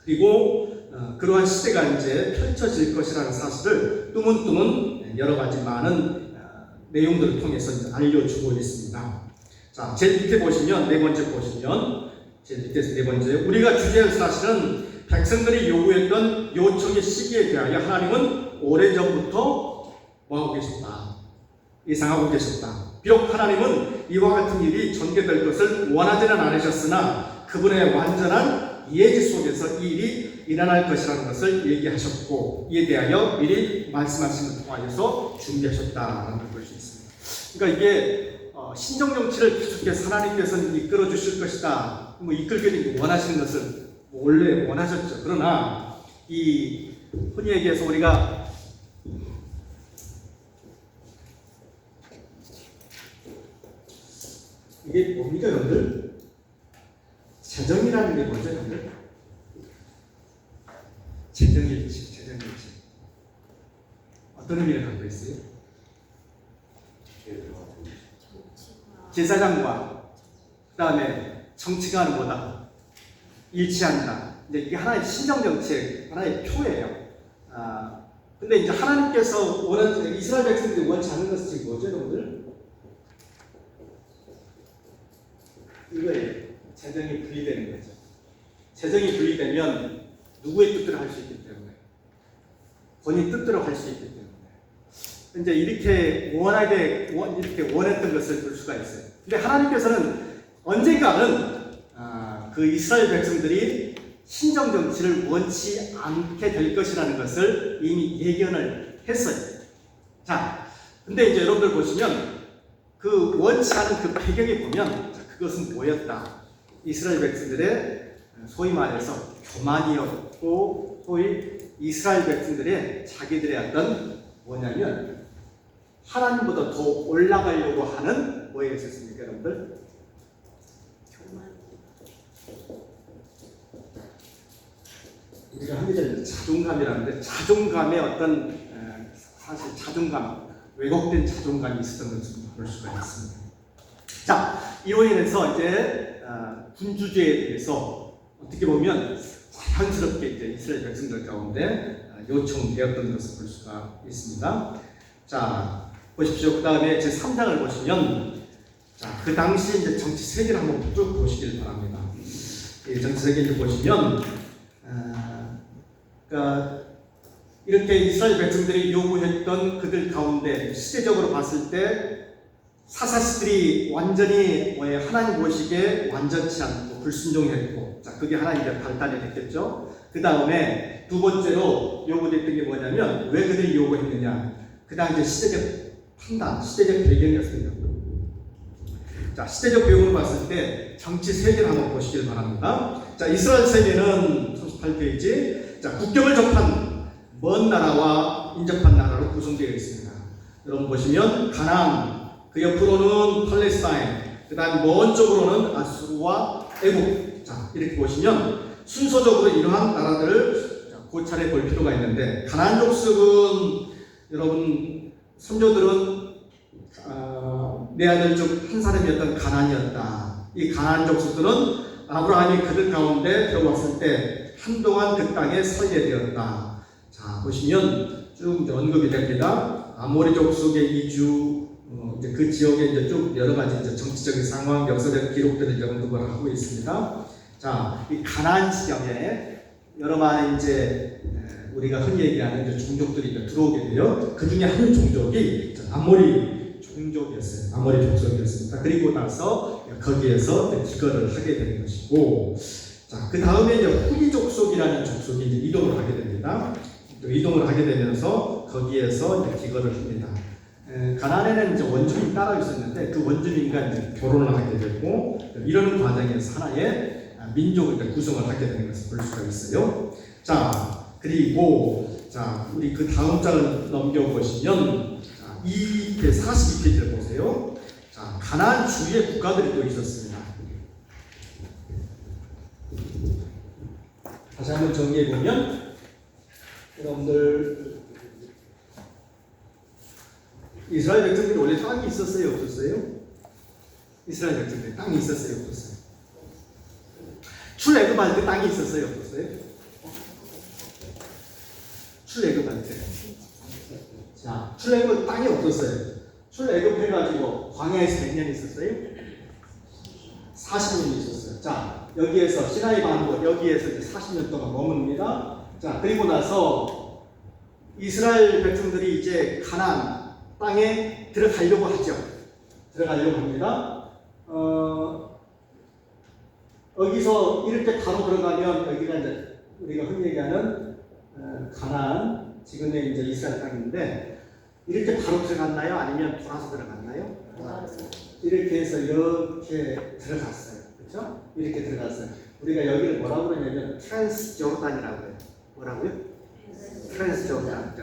그리고 그러한 시대가 이제 펼쳐질 것이라는 사실을 뜨문뜨문 여러 가지 많은 내용들을 통해서 이제 알려주고 있습니다. 자, 제일 밑에 보시면 네 번째 보시면 제일 밑에서 네 번째, 우리가 주제할 사실은 백성들이 요구했던 요청의 시기에 대하여 하나님은 오래전부터 뭐하고 계셨다? 예상하고 계셨다. 비록 하나님은 이와 같은 일이 전개될 것을 원하지는 않으셨으나 그분의 완전한 예지 속에서 이 일이 일어날 것이라는 것을 얘기하셨고, 이에 대하여 미리 말씀하심을 통하여서 준비하셨다라는 걸 볼 수 있습니다. 그러니까 이게 신정 정치를 계속해서 하나님께서는 이끌어 주실 것이다, 뭐 이끌기를 원하시는 것을 원래 원하셨죠. 그러나 이 흔히 얘기해서 우리가 이게 뭡니까, 여러분들? 재정이라는 게 뭐죠, 여러분들? 재정일치. 어떤 의미를 갖고 있어요? 제사장과 그 다음에 정치가는 뭐다? 일치한다. 이제 이게 하나의 신정 정치의 하나의 표예요. 근데 이제 하나님께서 원하는 이스라엘 백성들이 원치 않는 것은 지금 뭐죠, 여러분들? 이거예요. 재정이 분리되는 거죠. 재정이 분리되면 누구의 뜻대로 할 수 있기 때문에, 본인 뜻대로 할 수 있기 때문에 이제 이렇게 원했던 것을 볼 수가 있어요. 근데 하나님께서는 언젠가는 그 이스라엘 백성들이 신정 정치를 원치 않게 될 것이라는 것을 이미 예견을 했어요. 자, 근데 이제 여러분들 보시면 그 원치 않은 그 배경에 보면 그것은 뭐였다? 이스라엘 백성들의 소위 말해서 교만이었고, 소위 이스라엘 백성들의 자기들의 어떤 뭐냐면 하나님보다 더 올라가려고 하는 뭐에 있었습니까, 여러분들? 교만. 우리가 하기 전에 자존감이라는데, 자존감의 어떤 사실 자존감, 왜곡된 자존감이 있었던 것을 볼 수가 있습니다. 자, 이로 인해서 이제 군주제에 대해서 어떻게 보면 자연스럽게 이제 이스라엘 백성들 가운데 요청되었던 것을 볼 수가 있습니다. 자, 보십시오. 그 다음에 제 3장을 보시면, 자, 그 당시 이제 정치 세계를 한번 쭉 보시길 바랍니다. 이 정치 세계를 보시면, 그러니까 이렇게 이스라엘 백성들이 요구했던 그들 가운데 시대적으로 봤을 때 사사시들이 완전히 하나님 보시기에 완전치 않고 불순종했고, 자, 그게 하나 이제 발달이 됐겠죠. 그 다음에 두 번째로 요구됐던 게 뭐냐면, 왜 그들이 요구했느냐? 그 다음 이제 시대적 판단, 시대적 배경이었습니다. 자, 시대적 배경을 봤을 때 정치 세계를 한번 보시길 바랍니다. 자, 이스라엘 세계는 38페이지, 자, 국경을 접한 먼 나라와 인접한 나라로 구성되어 있습니다. 여러분 보시면 가나안, 그 옆으로는 팔레스타인, 그 다음 먼 쪽으로는 아수르와 애국. 자, 이렇게 보시면 순서적으로 이러한 나라들을 고찰해 볼 필요가 있는데, 가나안 족속은 여러분 선조들은 내 아들 중 한 사람이었던 가나안이었다. 이 가나안 족속들은 아브라함이 그들 가운데 들어왔을 때 한동안 그 땅에 살게 되었다. 자, 보시면 쭉 언급이 됩니다. 아모리 족속의 이주, 이제 그 지역에 이제 쭉 여러 가지 이제 정치적인 상황, 역사적 기록들을 언급을 하고 있습니다. 자, 이 가나안 지역에 여러 많은 이제 우리가 흔히 얘기하는 이제 종족들이 이제 들어오게 돼요. 그 중에 한 종족이 아모리 종족이었어요. 아모리 족속이었습니다. 그리고 나서 거기에서 기거를 하게 되는 것이고, 자, 그 다음에 이제 후기 족속이라는 족속이 이제 이동을 하게 됩니다. 또 이동을 하게 되면서 거기에서 이제 기거를 합니다. 가나안에는 이제 원주민이 따로 있었는데 그 원주민과 이제 결혼을 하게 되고, 이러는 과정에서 하나의 민족을 이제 구성을 하게 되는 것을 볼 수가 있어요. 자, 그리고 자, 우리 그 다음 장을 넘겨보시면, 자, 42페이지를 보세요. 자, 가나안 주위에 국가들이 또 있었습니다. 다시 한번 정리해 보면, 여러분들 이스라엘 백성들이 원래 땅이 있었어요, 없었어요? 이스라엘 백성들이 땅이 있었어요, 없었어요? 출애굽할 때 땅이 있었어요, 없었어요? 출애굽할 때. 자, 출애굽 땅이 없었어요. 출애굽해가지고 광야에서 몇 년 있었어요? 40년 있었어요. 자, 여기에서 시나이 반도 여기에서 이제 40년 동안 머뭅니다. 자, 그리고 나서 이스라엘 백성들이 이제 가나안 땅에 들어가려고 하죠. 들어가려고 합니다. 여기서 이렇게 바로 들어가면 여기가 이제 우리가 흔히 얘기하는 가나안, 지금의 이제 이스라엘 땅인데 이렇게 바로 들어갔나요? 아니면 돌아서 들어갔나요? 이렇게 해서 이렇게 들어갔어요. 그렇죠? 이렇게 들어갔어요. 우리가 여기를 뭐라고 그러냐면 트랜스 조르단이라고 해요. 뭐라고요? 트랜스 조르단.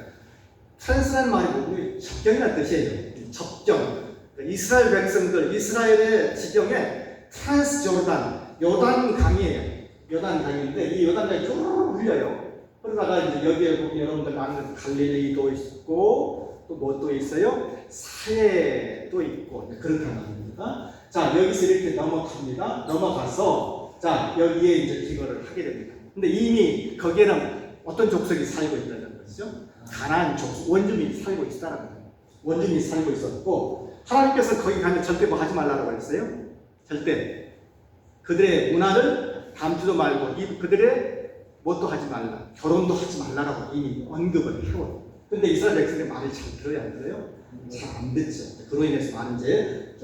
트랜스라는 말이 뭐고 접경이라는 뜻이에요. 접경. 이스라엘 백성들, 이스라엘의 지경에 트랜스 조르단, 요단 강이에요. 요단 강인데 이 요단 강이 쭉 흘려요. 그러다가 이제 여기에 보면 여러분들 아는 갈릴리도 있고 또 뭐 또 있어요? 사해도 있고 그렇단 말입니다. 자, 여기서 이렇게 넘어갑니다. 넘어가서 자, 여기에 이제 기거를 하게 됩니다. 근데 이미 거기에는 어떤 족속이 살고 있다는 것이죠. 가나안 족속, 원주민이 살고 있다는 거예요. 원주민이 살고 있었고 하나님께서 거기 가면 절대 뭐 하지 말라고 그랬어요. 절대 그들의 문화를 담지도 말고 그들의 뭣도 하지 말라, 결혼도 하지 말라라고 이미 언급을 하고. 근데 이스라엘 백성의 말을 잘 들어야 안 들어요? 잘 안 듣죠. 그로 인해서 많은 이제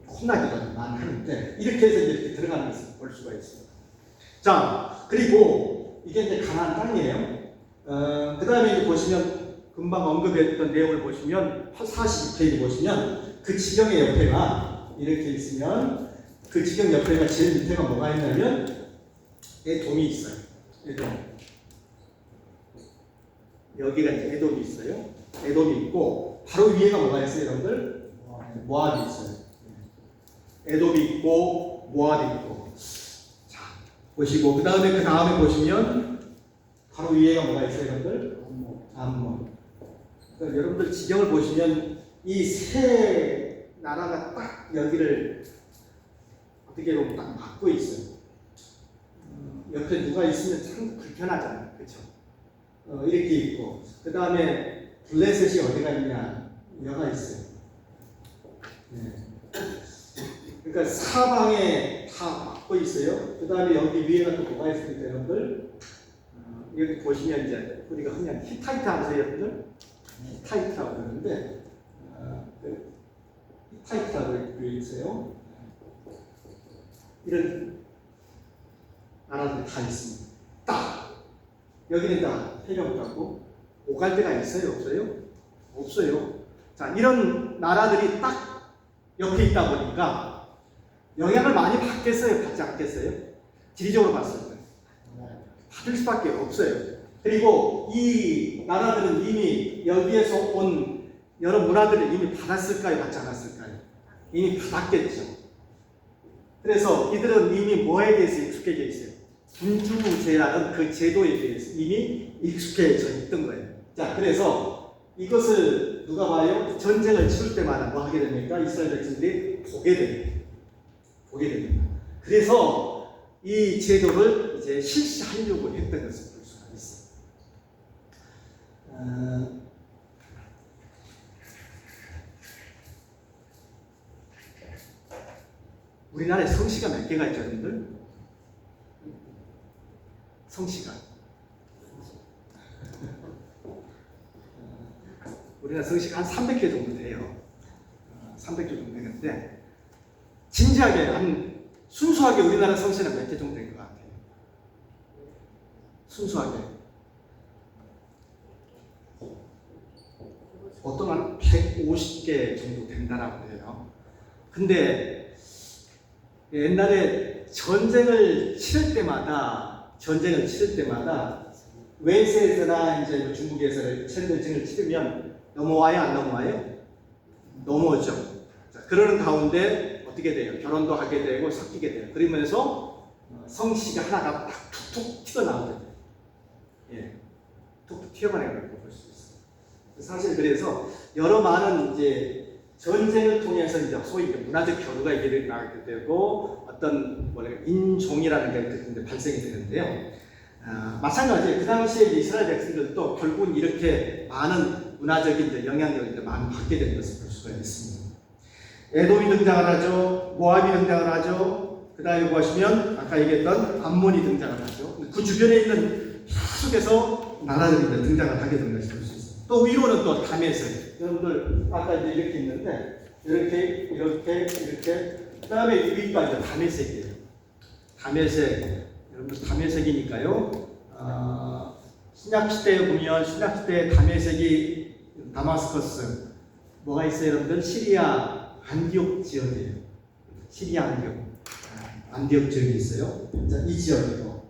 혼나기도 많이 하는데 이렇게 해서 이렇게 들어가는 것을 볼 수가 있습니다. 자, 그리고 이게 이제 가나안 땅이에요. 그 다음에 이제 보시면 금방 언급했던 내용을 보시면 42페이지 보시면 그 지경의 옆에가 이렇게 있으면 그 지경 옆에가 제일 밑에가 뭐가 있냐면 에돔이 있어요. 에돔. 여기가 이제 에돔이 있어요. 에돔이 있고 바로 위에가 뭐가 있어요, 여러분들? 모압이 있어요. 에돔이 있고 모압이 있고. 자, 보시고 그 다음에 보시면 바로 위에가 뭐가 있어요, 여러분들? 암몬. 그러니까 여러분들 지경을 보시면 이 세 나라가 딱 여기를 어떻게 보면 딱 막고 있어요. 옆에 누가 있으면 참 불편하잖아요, 그렇죠? 이렇게 있고 그 다음에 블레셋이 어디가 있냐? 여가 있어요. 네. 그러니까 사방에 다 막고 있어요. 그 다음에 여기 위에가 또 뭐가 있습니까, 여러분들? 여기 보시면 이제 우리가 흔히 히타이트 아세요, 여러분들? 히타이트라고 그러는데 히타이트라고 되어 있어요. 이런 나라들이 다 있습니다. 딱 여기는 다 해령 같고 오갈대가 있어요, 없어요? 없어요. 자, 이런 나라들이 딱 옆에 있다 보니까 영향을 많이 받겠어요, 받지 않겠어요? 지리적으로 봤을 때 받을 수밖에 없어요. 그리고 이 나라들은 이미 여기에서 온 여러 문화들을 이미 받았을까요, 받지 않았을까요? 이미 받았겠죠. 그래서 이들은 이미 뭐에 대해서 익숙해져 있어요? 군주제라는 그 제도에 대해서 이미 익숙해져 있던 거예요. 자, 그래서 이것을 누가 봐요? 전쟁을 치를 때마다 뭐 하게 됩니까? 이스라엘 백성들이 보게 됩니다. 그래서 이 제도를 이제 실시하려고 했던 것을 볼 수가 있어요. 우리나라에 성씨가 몇 개가 있죠, 여러분들? 성씨가. 우리나라 성씨가 한 300개 정도 돼요. 300개 정도 되는데, 진지하게, 순수하게 우리나라 성씨는 몇 개 정도 된 것 같아요? 순수하게. 보통 한 150개 정도 된다라고 해요. 근데, 옛날에 전쟁을 치를 때마다 외세에서나 이제 중국에서 전쟁을 치르면 넘어와요, 안 넘어와요? 넘어오죠. 자, 그러는 가운데 어떻게 돼요? 결혼도 하게 되고 섞이게 돼요. 그러면서 성씨가 하나가 딱 툭툭 튀어나오거든요. 예, 툭툭 튀어나오는 걸 볼 수 있어요. 사실 그래서 여러 많은 이제 전쟁을 통해서 이제 소위 문화적 교류가 일어나게 되고 어떤 인종이라는 게 발생이 되는데요. 마찬가지로 그 당시에 이스라엘 백성들도 결국은 이렇게 많은 문화적인 영향력을 많이 받게 된 것을 볼 수가 있습니다. 에돔이 등장을 하죠. 모압이 등장을 하죠. 그 다음에 보시면 아까 얘기했던 암몬이 등장을 하죠. 그 주변에 있는 계속해서 나라들이 등장을 하게 된 것을 볼 수 있습니다. 또 위로는 또 다메섹. 여러분들 아까 이제 이렇게 있는데 이렇게. 그다음에 이 위가 이제 다메섹이에요. 다메섹. 여러분 다메섹이니까요. 신약 시대에 보면 신약 시대 다메섹이 다마스커스 뭐가 있어요, 여러분들? 시리아 안디옥 지역이에요. 시리아 안디옥 지역이 있어요. 자, 이 지역이고.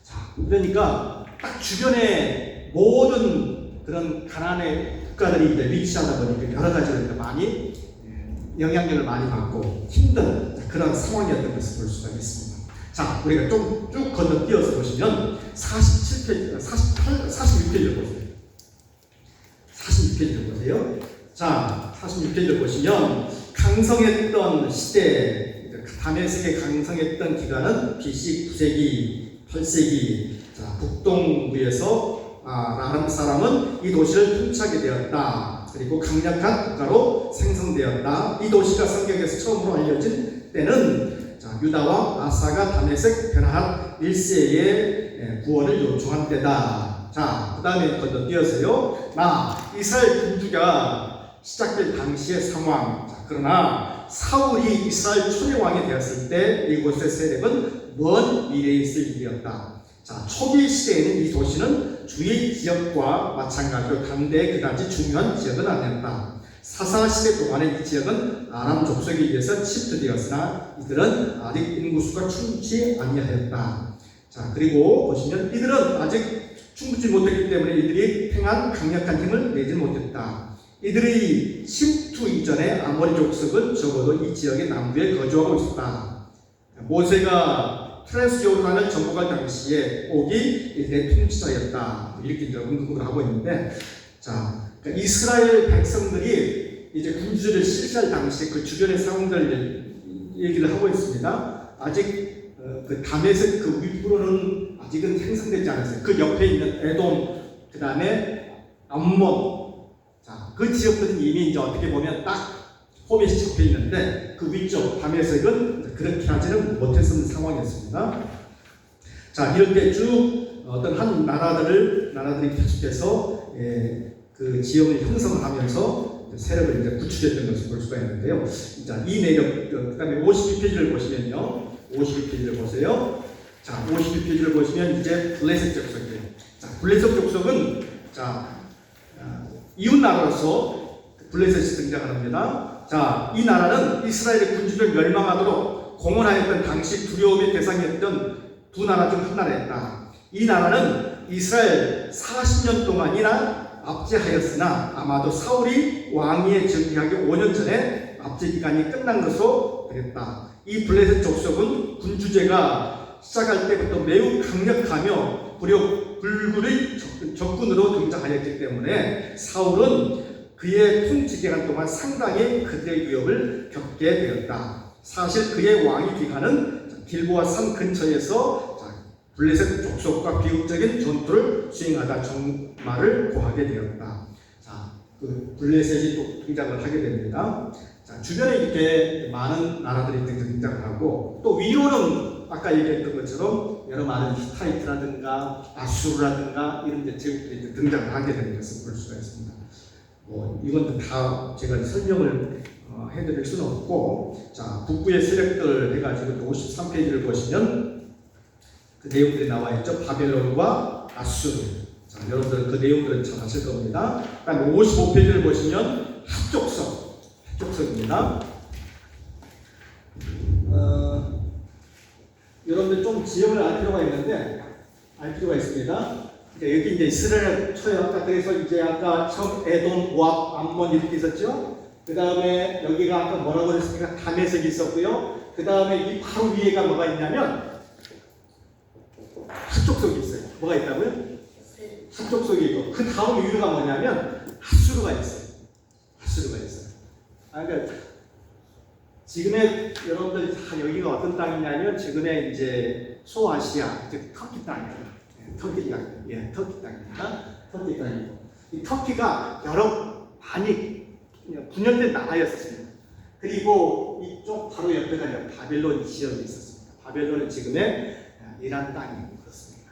자, 그러니까 딱 주변에 모든 그런 가나안의 국가들이 이제 위치하다 보니까 여러 가지로 많이 영향력을 많이 받고 힘든 그런 상황이었던 것을 볼 수가 있습니다. 자, 우리가 좀 쭉 건너뛰어서 보시면 46페이지를 보세요. 46페이지를 보세요. 자, 46페이지를 보시면 강성했던 시대, 다메섹에 강성했던 기간은 BC 9세기, 8세기. 자, 북동부에서 아람 사람은 이 도시를 통치하게 되었다. 그리고 강력한 국가로 생성되었다. 이 도시가 성경에서 처음으로 알려진 때는 유다와 아사가 다메섹 변화한 1세의 구원을 요청한 때다. 자, 그 다음에 건너뛰어서요. 이스라엘 군주가 시작될 당시의 상황. 자, 그러나 사울이 이스라엘 초대 왕이 되었을 때 이곳의 세력은 먼 미래에 있을 일이었다. 자, 초기 시대에는 이 도시는 주의 지역과 마찬가지로 당대에 그다지 중요한 지역은 아니었다. 사사시대 동안의 이 지역은 아람 족속에 의해서 침투되었으나 이들은 아직 인구수가 충분치 아니하였다. 자, 그리고 보시면 이들은 아직 충분치 못했기 때문에 이들이 행한 강력한 힘을 내지 못했다. 이들의 침투 이전에 아모리 족속은 적어도 이 지역의 남부에 거주하고 있었다. 모세가 트랜스요르단을 정복할 당시에 옥이 이들의 통치자였다. 이렇게 이제 언급을 하고 있는데, 자, 그러니까 이스라엘 백성들이 이제 군주제를 실시할 당시 그 주변의 상황들 얘기를 하고 있습니다. 아직 그 다메섹 그 윗부로는 아직은 생성되지 않았어요. 그 옆에 있는 에돔, 그 다음에 암몬, 자, 그 지역들은 이미 이제 어떻게 보면 딱 포맷이 잡혀 있는데 그 위쪽 다메섹은 그렇게 하지는 못했던 상황이었습니다. 자, 이렇게 쭉 어떤 한 나라들이 계속해서 그 지역을 형성하면서 세력을 이제 구축했던 것을 볼 수가 있는데요. 자, 이 내력, 그 다음에 52페이지를 보시면요. 52페이지를 보세요. 자, 52페이지를 보시면 이제 블레셋 족속이에요. 자, 블레셋 족속은 자, 이웃 나라로서 블레셋이 등장합니다. 자, 이 나라는 이스라엘의 군주를 멸망하도록 공언하였던 당시 두려움의 대상이었던 두 나라 중 한 나라였다. 이 나라는 이스라엘 40년 동안이나 압제하였으나 아마도 사울이 왕위에 즉위하기 5년 전에 압제 기간이 끝난 것으로 되겠다. 이 블레셋 족속은 군주제가 시작할 때부터 매우 강력하며 불굴의 적군으로 등장하였기 때문에 사울은 그의 통치 기간 동안 상당히 그들의 위협을 겪게 되었다. 사실 그의 왕위 기간은 길보아 산 근처에서 블레셋 족속과 비극적인 전투를 수행하다 종말을 고하게 되었다. 자, 그 블레셋이 또 등장을 하게 됩니다. 자, 주변에 이렇게 많은 나라들이 등장을 하고 또 위로는 아까 얘기했던 것처럼 여러 많은 히타이트라든가 아수르라든가 이런 제국들이 등장을 하게 되는 것을 볼 수가 있습니다. 이건 다 제가 설명을 해드릴 수는 없고, 자, 북부의 세력들 해가지고 53페이지를 보시면 그 내용들이 나와 있죠. 바벨론과 아수르. 자, 여러분들 그 내용들은 잘 아실 겁니다. 그다음에 55페이지를 보시면 합족성입니다. 여러분들 좀 지역을 알 필요가 있는데, 알 필요가 있습니다. 여기 이제 이스라엘 초에 아까 그래서 이제 아까 처음 에돔, 모압, 암몬 이렇게 있었죠. 그 다음에 여기가 아까 뭐라고 그랬습니까? 다메섹이 있었고요. 그 다음에 이 바로 위에가 뭐가 있냐면 합족속이 있어요. 뭐가 있다고요? 합족속이 있고 그 다음 위가 뭐냐면 하수르가 있어요. 하수르가 있어요. 그러니까 지금의 여러분들 다 여기가 어떤 땅이냐면 지금의 이제 소아시아, 즉 터키 땅이에요. 터키 땅, 터키 땅입니다. 터키 땅이고 이 터키가 여러 많이 분열된 나라였습니다. 그리고 이쪽 바로 옆에가 바벨론 지역이 있었습니다. 바벨론은 지금의 이란 땅이 그렇습니다.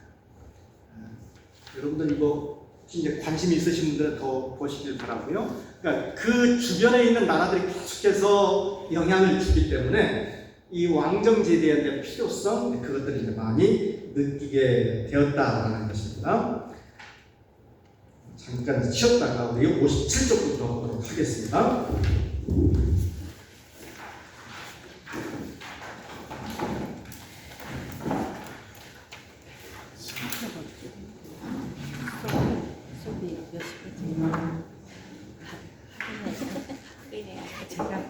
여러분들 이거 이제 관심 있으신 분들은 더 보시길 바라고요. 그러니까 그 주변에 있는 나라들이 계속해서 영향을 주기 때문에 이 왕정제도에 대한 필요성 그것들을 이제 많이 느끼게 되었다라는 것입니다. 잠깐 쉬었다가 우리 57쪽부터 보도록 하겠습니다. 수업이 몇 시까지? 그래, 제가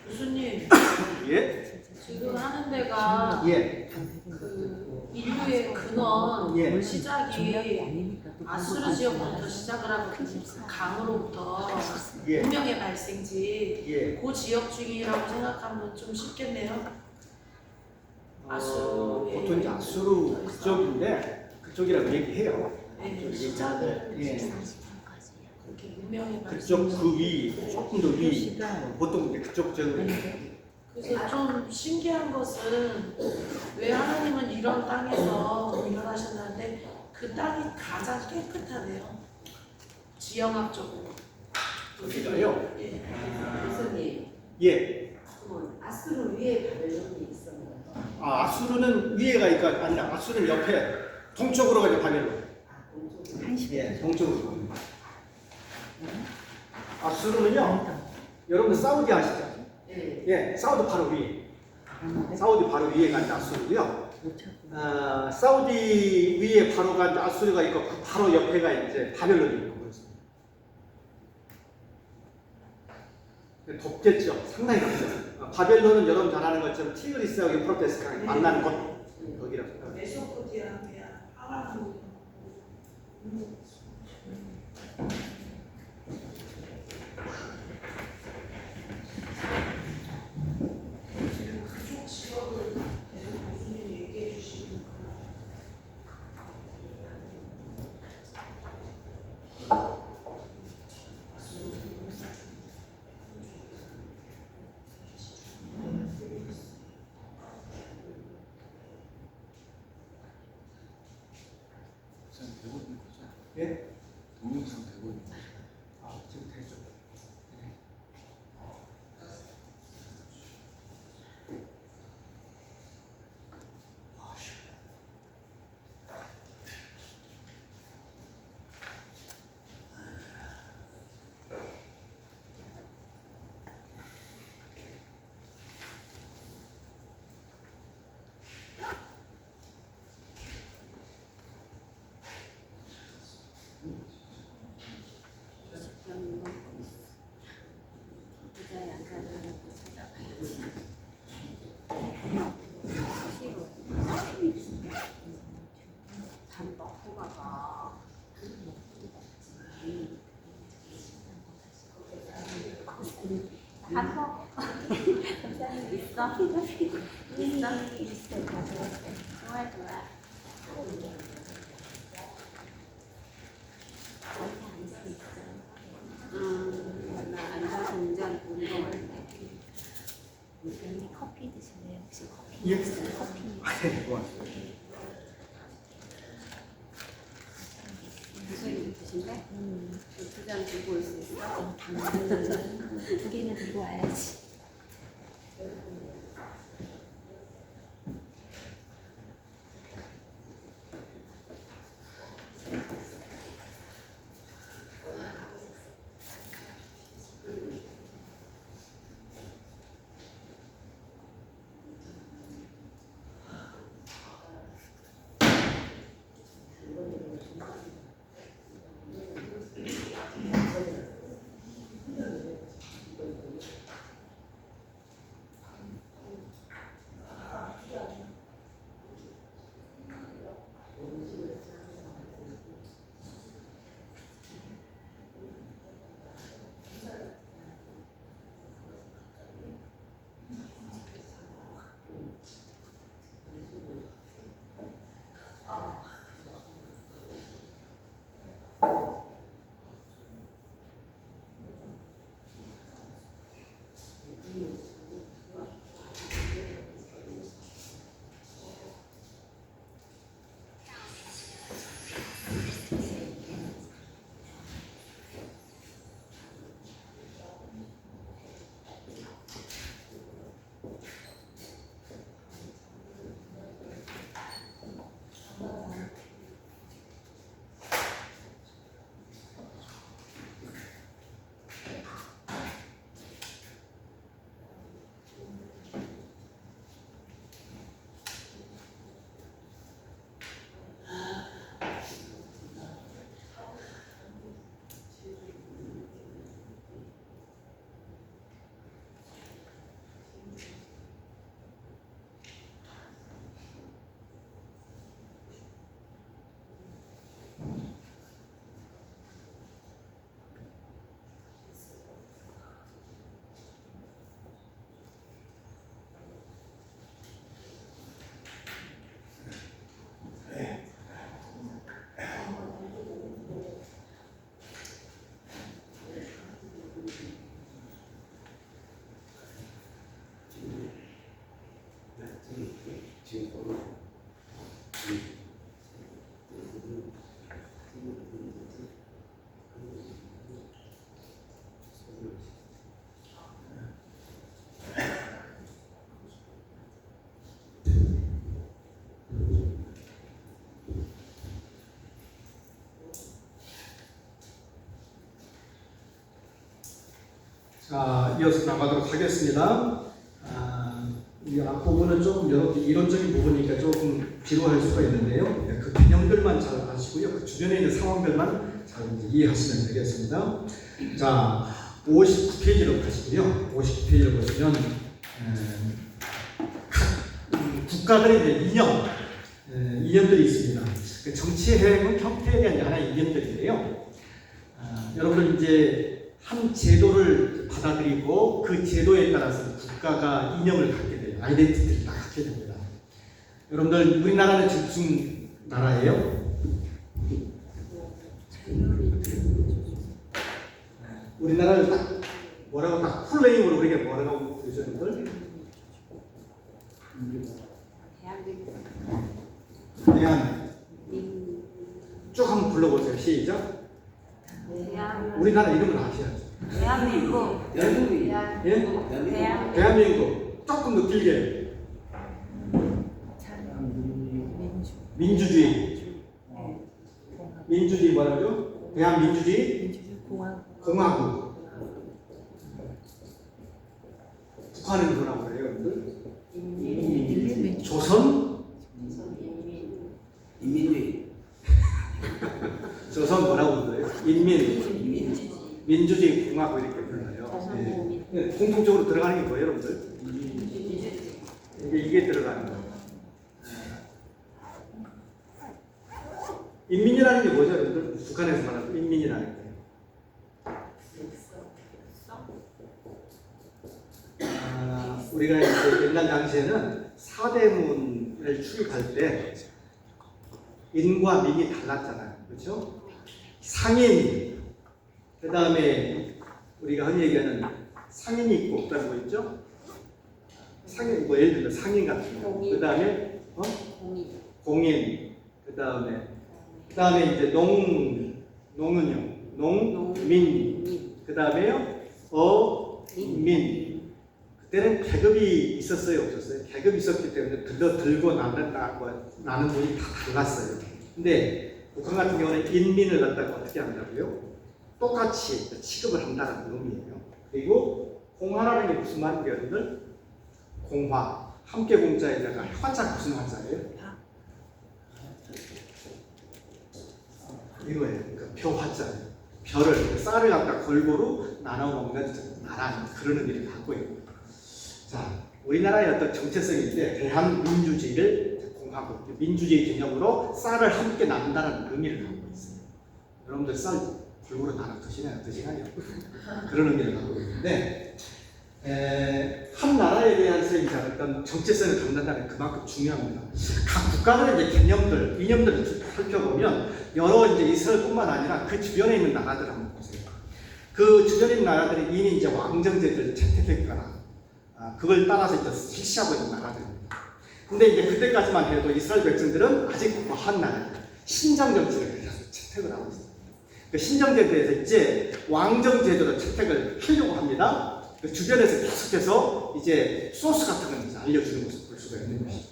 교수님, 예, 지금 하는 데가 예, 그 인류의 근원 예. 시작이 아니니까 또 아수르 지역부터 시작을 하고 강으로부터 예, 문명의 발생지 예. 그 지역 중이라고 생각하면 좀 쉽겠네요. 보통 이제 아수르 그쪽인데 그쪽이라고 얘기해요. 네, 시작을 예. 그렇게 문명의 그쪽 발생지. 그 위, 조금 더 위. 보통 이제 그쪽 그래서 좀 신기한 것은 왜 하나님은 이런 땅에서 일어나셨는데 그 땅이 가장 깨끗하대요. 지형학적으로. 거기가요. 예. 교수님, 예. 그러면 아수르 위에 바벨론이 있었나요? 아수르는 위에가 있까 아니라 아수르는 옆에 동쪽으로 가죠 바벨론. 동쪽으로 한시 예, 동쪽으로. 아수르는요. 여러분 사우디 아시죠? 네. 예, 사우디 바로 위에. 사우디 바로 위에가 이제 아수르고요. 못 찾고. 사우디 위에 바로가 이제 아수르가 있고 그 바로 옆에가 이제 바벨론이 있고 그렇습니다. 덥겠죠. 상당히 덥죠. 바벨론은 여러분 잘 아는 것처럼 티그리스하고 유프라테스가 만나는 곳 거기라고 생각합니다. 메소포타미아, 하라노. 지금 그쪽 지역을 계속 교수님 얘기해 주시는 거예요. 예? 동영상 되고 있는 거죠. 지금 되죠. 한번 있어? 있어. 좋아. 나 앉아서 운전 운동할 때. 여기 커피 드실래요? 혹시 커피? 예. 커피. 고맙습니다. 교수님 드신대? 두잔 들고 올 수 있어? 두 개는 들고 와야지. 이어서 나가도록 하겠습니다. 이 앞부분은 조금 이렇게 이론적인 부분이니까 조금 지루할 수가 있는데요. 그 개념들만 잘 아시고요. 그 주변에 있는 상황들만 잘 이제 이해하시면 되겠습니다. 자, 59페이지로 가시고요. 59페이지로 보시면 각 국가들의 이제 이념들이 있습니다. 그 정치행은 형태에 대한 하나의 이념들인데요. 여러분들 이제 한 제도를 받아들이고 그 제도에 따라서 국가가 이념을 갖게 돼요. 아이덴티티를 딱 갖게 됩니다. 여러분들 우리나라는 지금 무슨 나라예요? 우리나라를 딱 뭐라고 딱 풀네임으로 우리가 뭐라고 부르죠, 여러분들? 대한 쭉 한번 불러보세요. 시작. 우리나라 이름을 아셔야죠. 대한민국. 예? 대한민국. 조금 더 길게. 민주주의. 민주주의 뭐라고요? 대한민주주의 공화국. 북한은 뭐라고 그래요, 여러분들? 조선? 인민주의. 조선 뭐라고 불러요? 민주주의 공화국 이렇게 불러요. 네. 공통적으로 들어가는 게 뭐예요, 여러분들? 이게 들어가는 거예요. 인민이라는 게 뭐죠, 여러분들? 북한에서 말하는 인민이라는 게. 우리가 이제 옛날 당시에는 사대문을 출입할 때 인과 민이 달랐잖아요. 그렇죠? 상인, 그 다음에 우리가 흔히 얘기하는 상인이 있고, 그다음에 뭐 있죠? 상인, 뭐 예를 들어 상인 같은 거. 그 다음에 공인, 그 다음에 이제 농민, 그 다음에요 어민. 그때는 계급이 있었어요, 없었어요? 계급이 있었기 때문에 들고 나는 분이 다 달랐어요. 근데 북한 같은 경우는 인민을 갖다가 어떻게 한다고요? 똑같이 취급을 한다는 의미예요. 그리고 공화라는 게 무슨 말인가요, 여러분들? 공화, 함께 공자에다가 화자 무슨 화자예요? 이거예요. 그러니까 표화자예요. 별을 쌀을 갖다 골고루 나눠 먹는 나라는 그런 의미를 갖고 있고. 자, 우리나라의 어떤 정체성인데 대한민주주의를 공화국, 민주주의 개념으로 쌀을 함께 나눈다는 의미를 갖고 있어요. 여러분들 쌀 골고루 나눠 드시나요? 드시나요? 그런 의미를 갖고 있는데 한 나라에 대한 어떤 정체성을 갖는다는 그만큼 중요합니다. 각 국가들의 이제 개념들, 이념들을 살펴보면 여러 이제 이스라엘뿐만 아니라 그 주변에 있는 나라들을 한번 보세요. 그 주변에 있는 나라들이 이미 이제 왕정제를 채택했거나 그걸 따라서 이제 실시하고 있는 나라들입니다. 근데 이제 그때까지만 해도 이스라엘 백성들은 아직 한 나라 신정 정치를 계속 채택을 하고 있습니다. 그 신정제에 대해서 이제 왕정 제도로 채택을 하려고 합니다. 그 주변에서 계속해서 이제 소스 같은 걸 이제 알려주는 것을 볼 수가 있는 것이죠.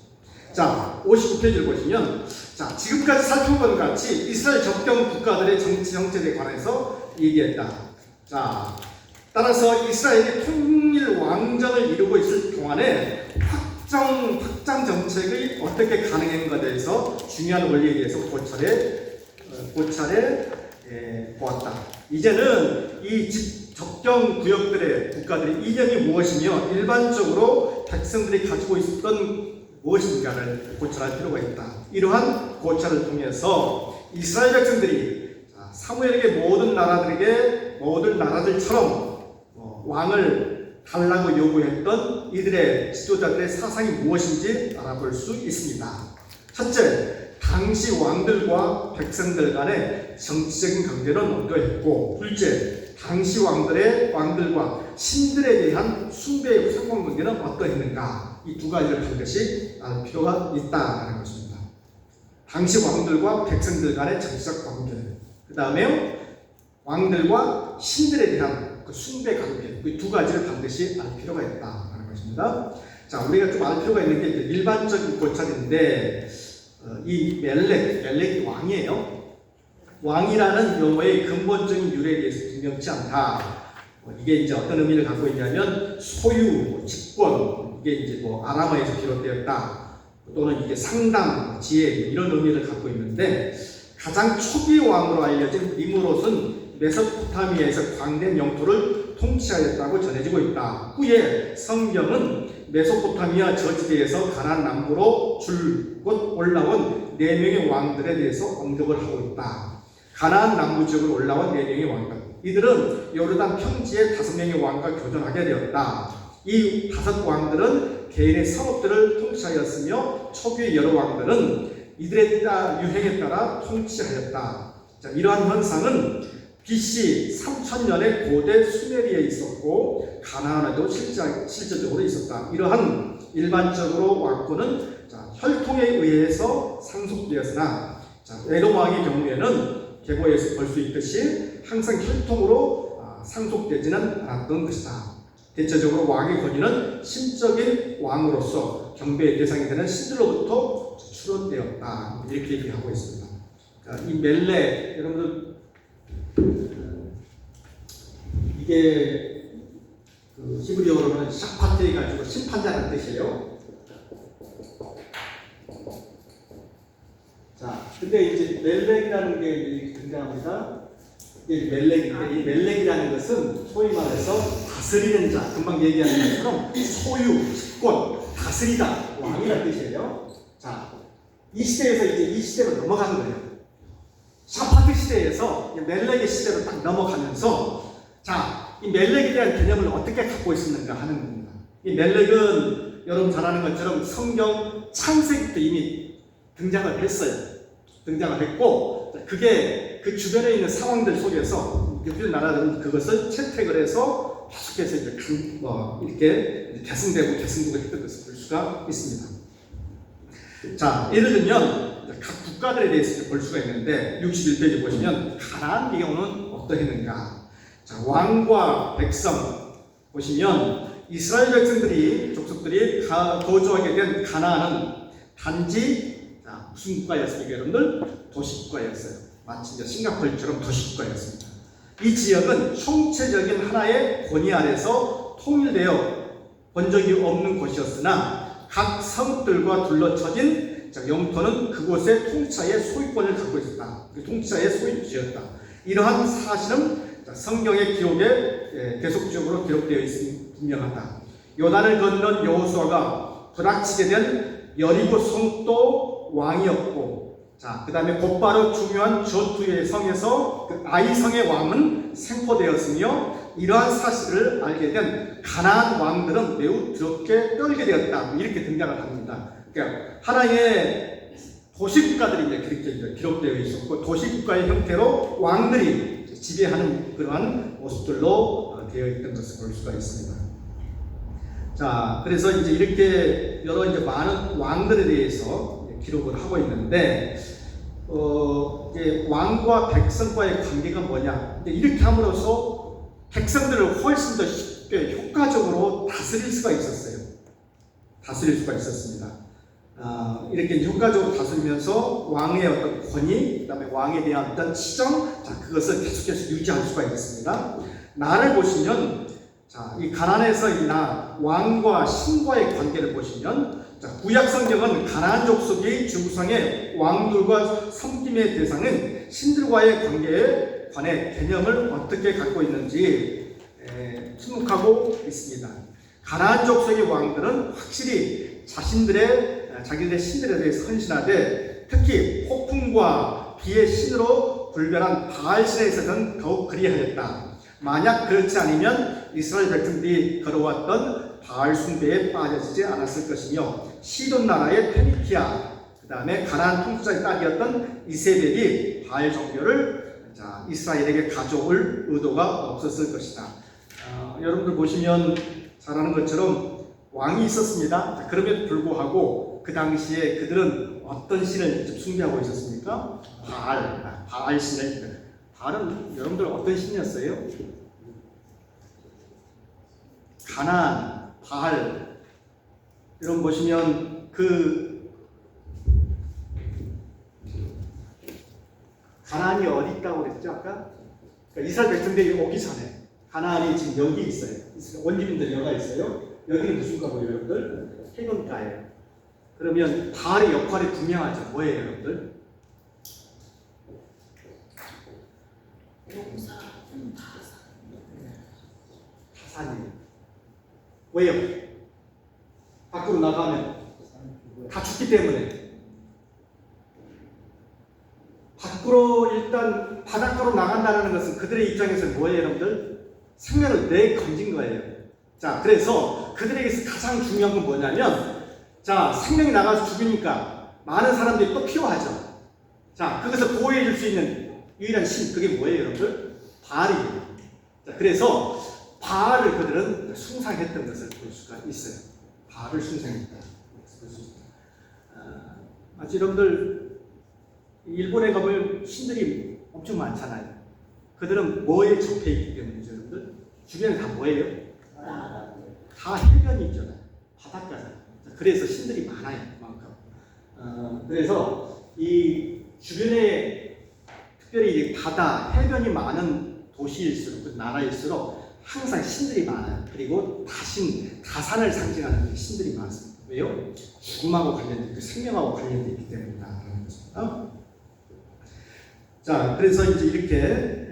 자, 59페이지를 보시면, 자, 지금까지 살펴본 것 같이 이스라엘 접경 국가들의 정치 정책에 관해서 얘기했다. 자, 따라서 이스라엘이 통일 왕정을 이루고 있을 동안에 확장 정책이 어떻게 가능한가에 대해서 중요한 원리에 대해서 고찰해 보았다. 이제는 이 접경 구역들의 국가들의 이념이 무엇이며 일반적으로 백성들이 가지고 있었던 무엇인가를 고찰할 필요가 있다. 이러한 고찰을 통해서 이스라엘 백성들이 사무엘에게 모든 나라들처럼 왕을 달라고 요구했던 이들의 지도자들의 사상이 무엇인지 알아볼 수 있습니다. 첫째, 당시 왕들과 백성들 간의 정치적인 관계는 어떠했고, 둘째, 당시 왕들과 신들에 대한 숭배의 상관관계는 어떠했는가. 이 두 가지를 반드시 알 필요가 있다는 것입니다. 당시 왕들과 백성들 간의 정치적 관계, 그 다음에 왕들과 신들에 대한 그 숭배 관계, 그 두 가지를 반드시 알 필요가 있다는 것입니다. 자, 우리가 좀 알 필요가 있는 게 일반적인 고찰인데, 이 멜렉이 왕이에요. 왕이라는 용어의 근본적인 유래에 대해서 분명치 않다. 이게 이제 어떤 의미를 갖고 있냐면 소유, 직권, 이게 이제 아람어에서 비롯되었다. 또는 이게 상담, 지혜 이런 의미를 갖고 있는데 가장 초기 왕으로 알려진 니므롯은 메소포타미아에서 광대한 영토를 통치하였다고 전해지고 있다. 후에 성경은 메소포타미아 저지대에서 가나안 남부로 줄곧 올라온 4명의 왕들에 대해서 언급을 하고 있다. 가나안 남부 지역으로 올라온 4명의 왕들. 이들은 요르단 평지에 5명의 왕과 교전하게 되었다. 이 5 왕들은 개인의 성읍들을 통치하였으며 초기 여러 왕들은 이들의 유행에 따라 통치하였다. 자, 이러한 현상은 BC 3000년에 고대 수메리에 있었고 가나안에도 실제적으로 있었다. 이러한 일반적으로 왕권은 혈통에 의해서 상속되었으나 에돔 왕의 경우에는 계보에서 볼 수 있듯이 항상 혈통으로 상속되지는 않았던 것이다. 대체적으로 왕의 권위는 신적인 왕으로서 경배의 대상이 되는 신들로부터 추론되었다. 이렇게 얘기하고 있습니다. 그러니까 이 멜레, 여러분들 이게 그 히브리어로는 샤파테 가지고 심판자라는 뜻이에요. 자, 근데 이제 멜렉이라는 게 등장합니다. 이 멜렉인데 이 멜렉이라는 것은 소위 말해서 다스리는 자, 금방 얘기한 것처럼 소유, 집권, 다스리다, 왕이라는 뜻이에요. 자, 이 시대에서 이제 이 시대로 넘어가는 거예요. 샤파트 시대에서 멜렉의 시대로 딱 넘어가면서 자, 이 멜렉에 대한 개념을 어떻게 갖고 있었는가 하는 겁니다. 이 멜렉은 여러분 잘 아는 것처럼 성경 창세기 때 이미 등장을 했어요. 등장을 했고 그게 그 주변에 있는 상황들 속에서 유대 나라들은 그것을 채택을 해서 계속해서 이제 이렇게 계승되고 했던 것을 볼 수가 있습니다. 자, 예를 들면 각 국가들에 대해서 볼 수가 있는데 61페이지 보시면 가나안의 경우는 어떠했는가? 자, 왕과 백성 보시면 이스라엘 백성들이 족속들이 거주하게 된 가나안은 단지 무슨 국가였습니까, 여러분들? 도시국가였어요. 마치 이제 싱가포르처럼 도시국가였습니다. 이 지역은 총체적인 하나의 권위 아래서 통일되어 본 적이 없는 곳이었으나 각 성읍들과 둘러쳐진 영토는 그곳의 통치자의 소유권을 갖고 있었다. 통치자의 소유지였다. 이러한 사실은 성경의 기록에 계속적으로 기록되어 있음이 분명하다. 요단을 건넌 여호수아가 부닥치게 된 여리고 성도 왕이었고, 자, 그 다음에 곧바로 중요한 전투의 성에서 그 아이성의 왕은 생포되었으며, 이러한 사실을 알게 된 가나안 왕들은 매우 두렵게 떨게 되었다. 이렇게 등장을 합니다. 그러니까 하나의 도시국가들이 이제 기록되어 있었고, 도시국가의 형태로 왕들이 지배하는 그러한 모습들로 되어 있던 것을 볼 수가 있습니다. 자, 그래서 이제 이렇게 여러 이제 많은 왕들에 대해서 기록을 하고 있는데, 이제 왕과 백성과의 관계가 뭐냐? 이렇게 함으로써 백성들을 훨씬 더 쉽게 효과적으로 다스릴 수가 있었어요. 다스릴 수가 있었습니다. 이렇게 효과적으로 다스리면서 왕의 어떤 권위, 그다음에 왕에 대한 어떤 치정, 자, 그것을 계속해서 유지할 수가 있습니다. 나를 보시면, 자, 이 가나안에서 이 왕과 신과의 관계를 보시면, 자, 구약 성경은 가나안 족속의 주구성의 왕들과 섬김의 대상은 신들과의 관계에 관해 개념을 어떻게 갖고 있는지 침묵하고 있습니다. 가나안 족속의 왕들은 확실히 자기들의 신들에 대해서 헌신하되, 특히 폭풍과 비의 신으로 불변한 바알 신에 있어서는 더욱 그리하였다. 만약 그렇지 않으면 이스라엘 백성들이 걸어왔던 바알 숭배에 빠져지지 않았을 것이며, 시돈 나라의 페니키아, 그 다음에 가나안 통치자의 딸이었던 이세벨이 바알 종교를 이스라엘에게 가져올 의도가 없었을 것이다. 여러분들 보시면 잘 아는 것처럼 왕이 있었습니다. 그럼에도 불구하고 그 당시에 그들은 어떤 신을 숭배하고 있었습니까? 바알 신을. 바알은 여러분들 어떤 신이었어요? 가나안, 바알. 여러분 보시면 가나안이 어디 있다고 그랬죠 아까? 그러니까 이스라엘 백성들이 오기 전에 가나안이 지금 여기 있어요. 원주민들 여가 있어요. 여기는 무슨 과고요, 여러분들? 해변가예요. 그러면 바알의 역할이 분명하죠. 뭐예요, 여러분들? 용사, 타산이에요. 왜요? 밖으로 나가면 다 죽기 때문에. 밖으로 일단 바닷가로 나간다는 것은 그들의 입장에서 뭐예요, 여러분들? 생명을 내건진 거예요. 자, 그래서 그들에게서 가장 중요한 건 뭐냐면, 자, 생명이 나가서 죽으니까 많은 사람들이 또 필요하죠. 자, 그것을 보호해 줄 수 있는 유일한 신, 그게 뭐예요, 여러분들? 바알이에요. 자, 그래서 바알을 그들은 숭상했던 것을 볼 수가 있어요. 바알을 숭상했다. 아주 여러분들 일본에 가보면 신들이 엄청 많잖아요. 그들은 뭐에 접해 있기 때문이죠, 여러분들? 주변에 다 뭐예요? 다 해변이죠. 바닷가잖아요. 그래서 신들이 많아요, 그만큼. 그래서 이 주변에 특별히 바다, 해변이 많은 도시일수록, 그 나라일수록 항상 신들이 많아요. 그리고 다산을 상징하는 신들이 많습니다. 왜요? 죽음하고 관련돼 있고 생명하고 관련돼 있기 때문이다라는 것입니다. 자, 그래서 이제 이렇게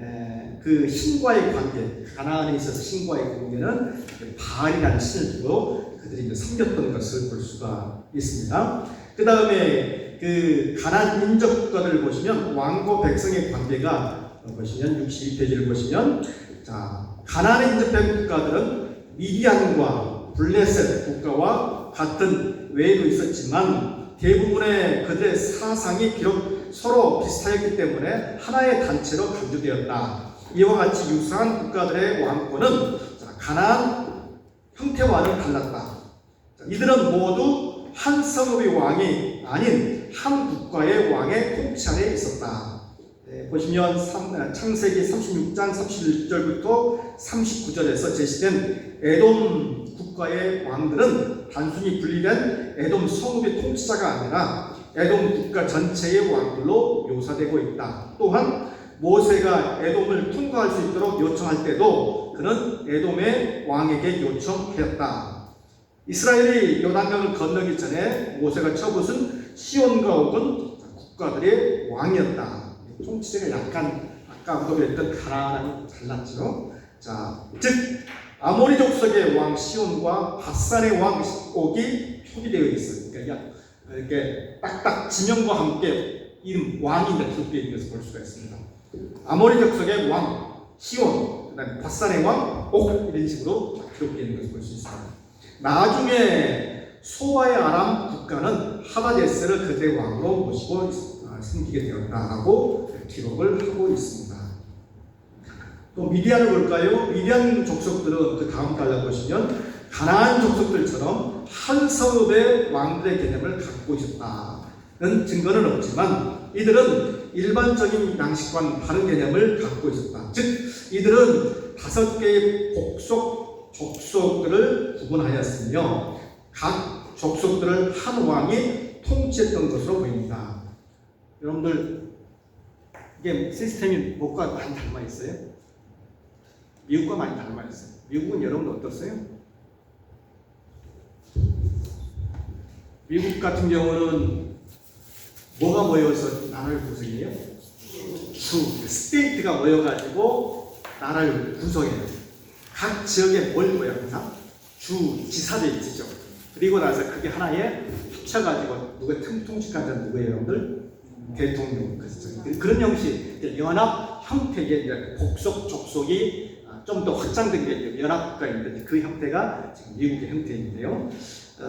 그 신과의 관계, 가나안에 있어서 신과의 관계는 바알이라는 신을 두고 그들이 이제 섬겼던 것을 볼 수가 있습니다. 그 다음에 그 가나안 인적과를 보시면 왕과 백성의 관계가 보시면 62페이지를 보시면, 자, 가나안에 인접된 국가들은 미디안과 블레셋 국가와 같은 외에도 있었지만 대부분의 그들의 사상이 비록 서로 비슷하였기 때문에 하나의 단체로 강조되었다. 이와 같이 유사한 국가들의 왕권은 가나안 형태와는 달랐다. 이들은 모두 한 성읍의 왕이 아닌 한 국가의 왕의 통치 아래 있었다. 보시면 창세기 36장 31절부터 39절에서 제시된 에돔 국가의 왕들은 단순히 분리된 에돔 성읍의 통치자가 아니라 에돔 국가 전체의 왕들로 묘사되고 있다. 또한 모세가 에돔을 통과할 수 있도록 요청할 때도 그는 에돔의 왕에게 요청하였다. 이스라엘이 요단강을 건너기 전에 모세가 쳐붓은 시온과 옥은 국가들의 왕이었다. 통치자가 약간 아까 언급했던 가나안하고 달랐죠. 자, 즉 아모리 족속의 왕 시온과 바산의 왕 옥이 표기되어 있어요. 그러니까 이렇게 딱딱 지명과 함께 이름 왕이 기록되어 있는 것을 볼 수가 있습니다. 아모리 족속의 왕 시온, 그다음에 바산의 왕 옥, 이런 식으로 기록되어 있는 것을 볼 수 있습니다. 나중에 소아의 아람 국가는 하다데스를 그들의 왕으로 모시고 생기게 되었다라고 기록을 하고 있습니다. 또 미디안을 볼까요? 미디안 족속들은 그 다음 달라 보시면 가나안 족속들처럼 한 성읍의 왕들의 개념을 갖고 있었다는 증거는 없지만 이들은 일반적인 양식과는 다른 개념을 갖고 있었다. 즉 이들은 5개의 복속 족속들을 구분하였으며 각 족속들을 한 왕이 통치했던 것으로 보입니다. 여러분들 이게 시스템이 뭐가 많이 닮아 있어요? 미국과 많이 닮아 있어요. 미국은 여러분 어떻어요? 미국 같은 경우는 뭐가 모여서 나라를 구성해요? 주, 스테이트가 모여가지고 나라를 구성해요. 각 지역에 몰고요, 항상 주, 지사들이 있죠. 그리고 나서 그게 하나에 합쳐가지고 누가 통치관자는 누구예요, 여러분들? 대통령. 그런 형식, 연합 형태의 복속 족속이 좀 더 확장된 게 연합국가인데 그 형태가 지금 미국의 형태인데요.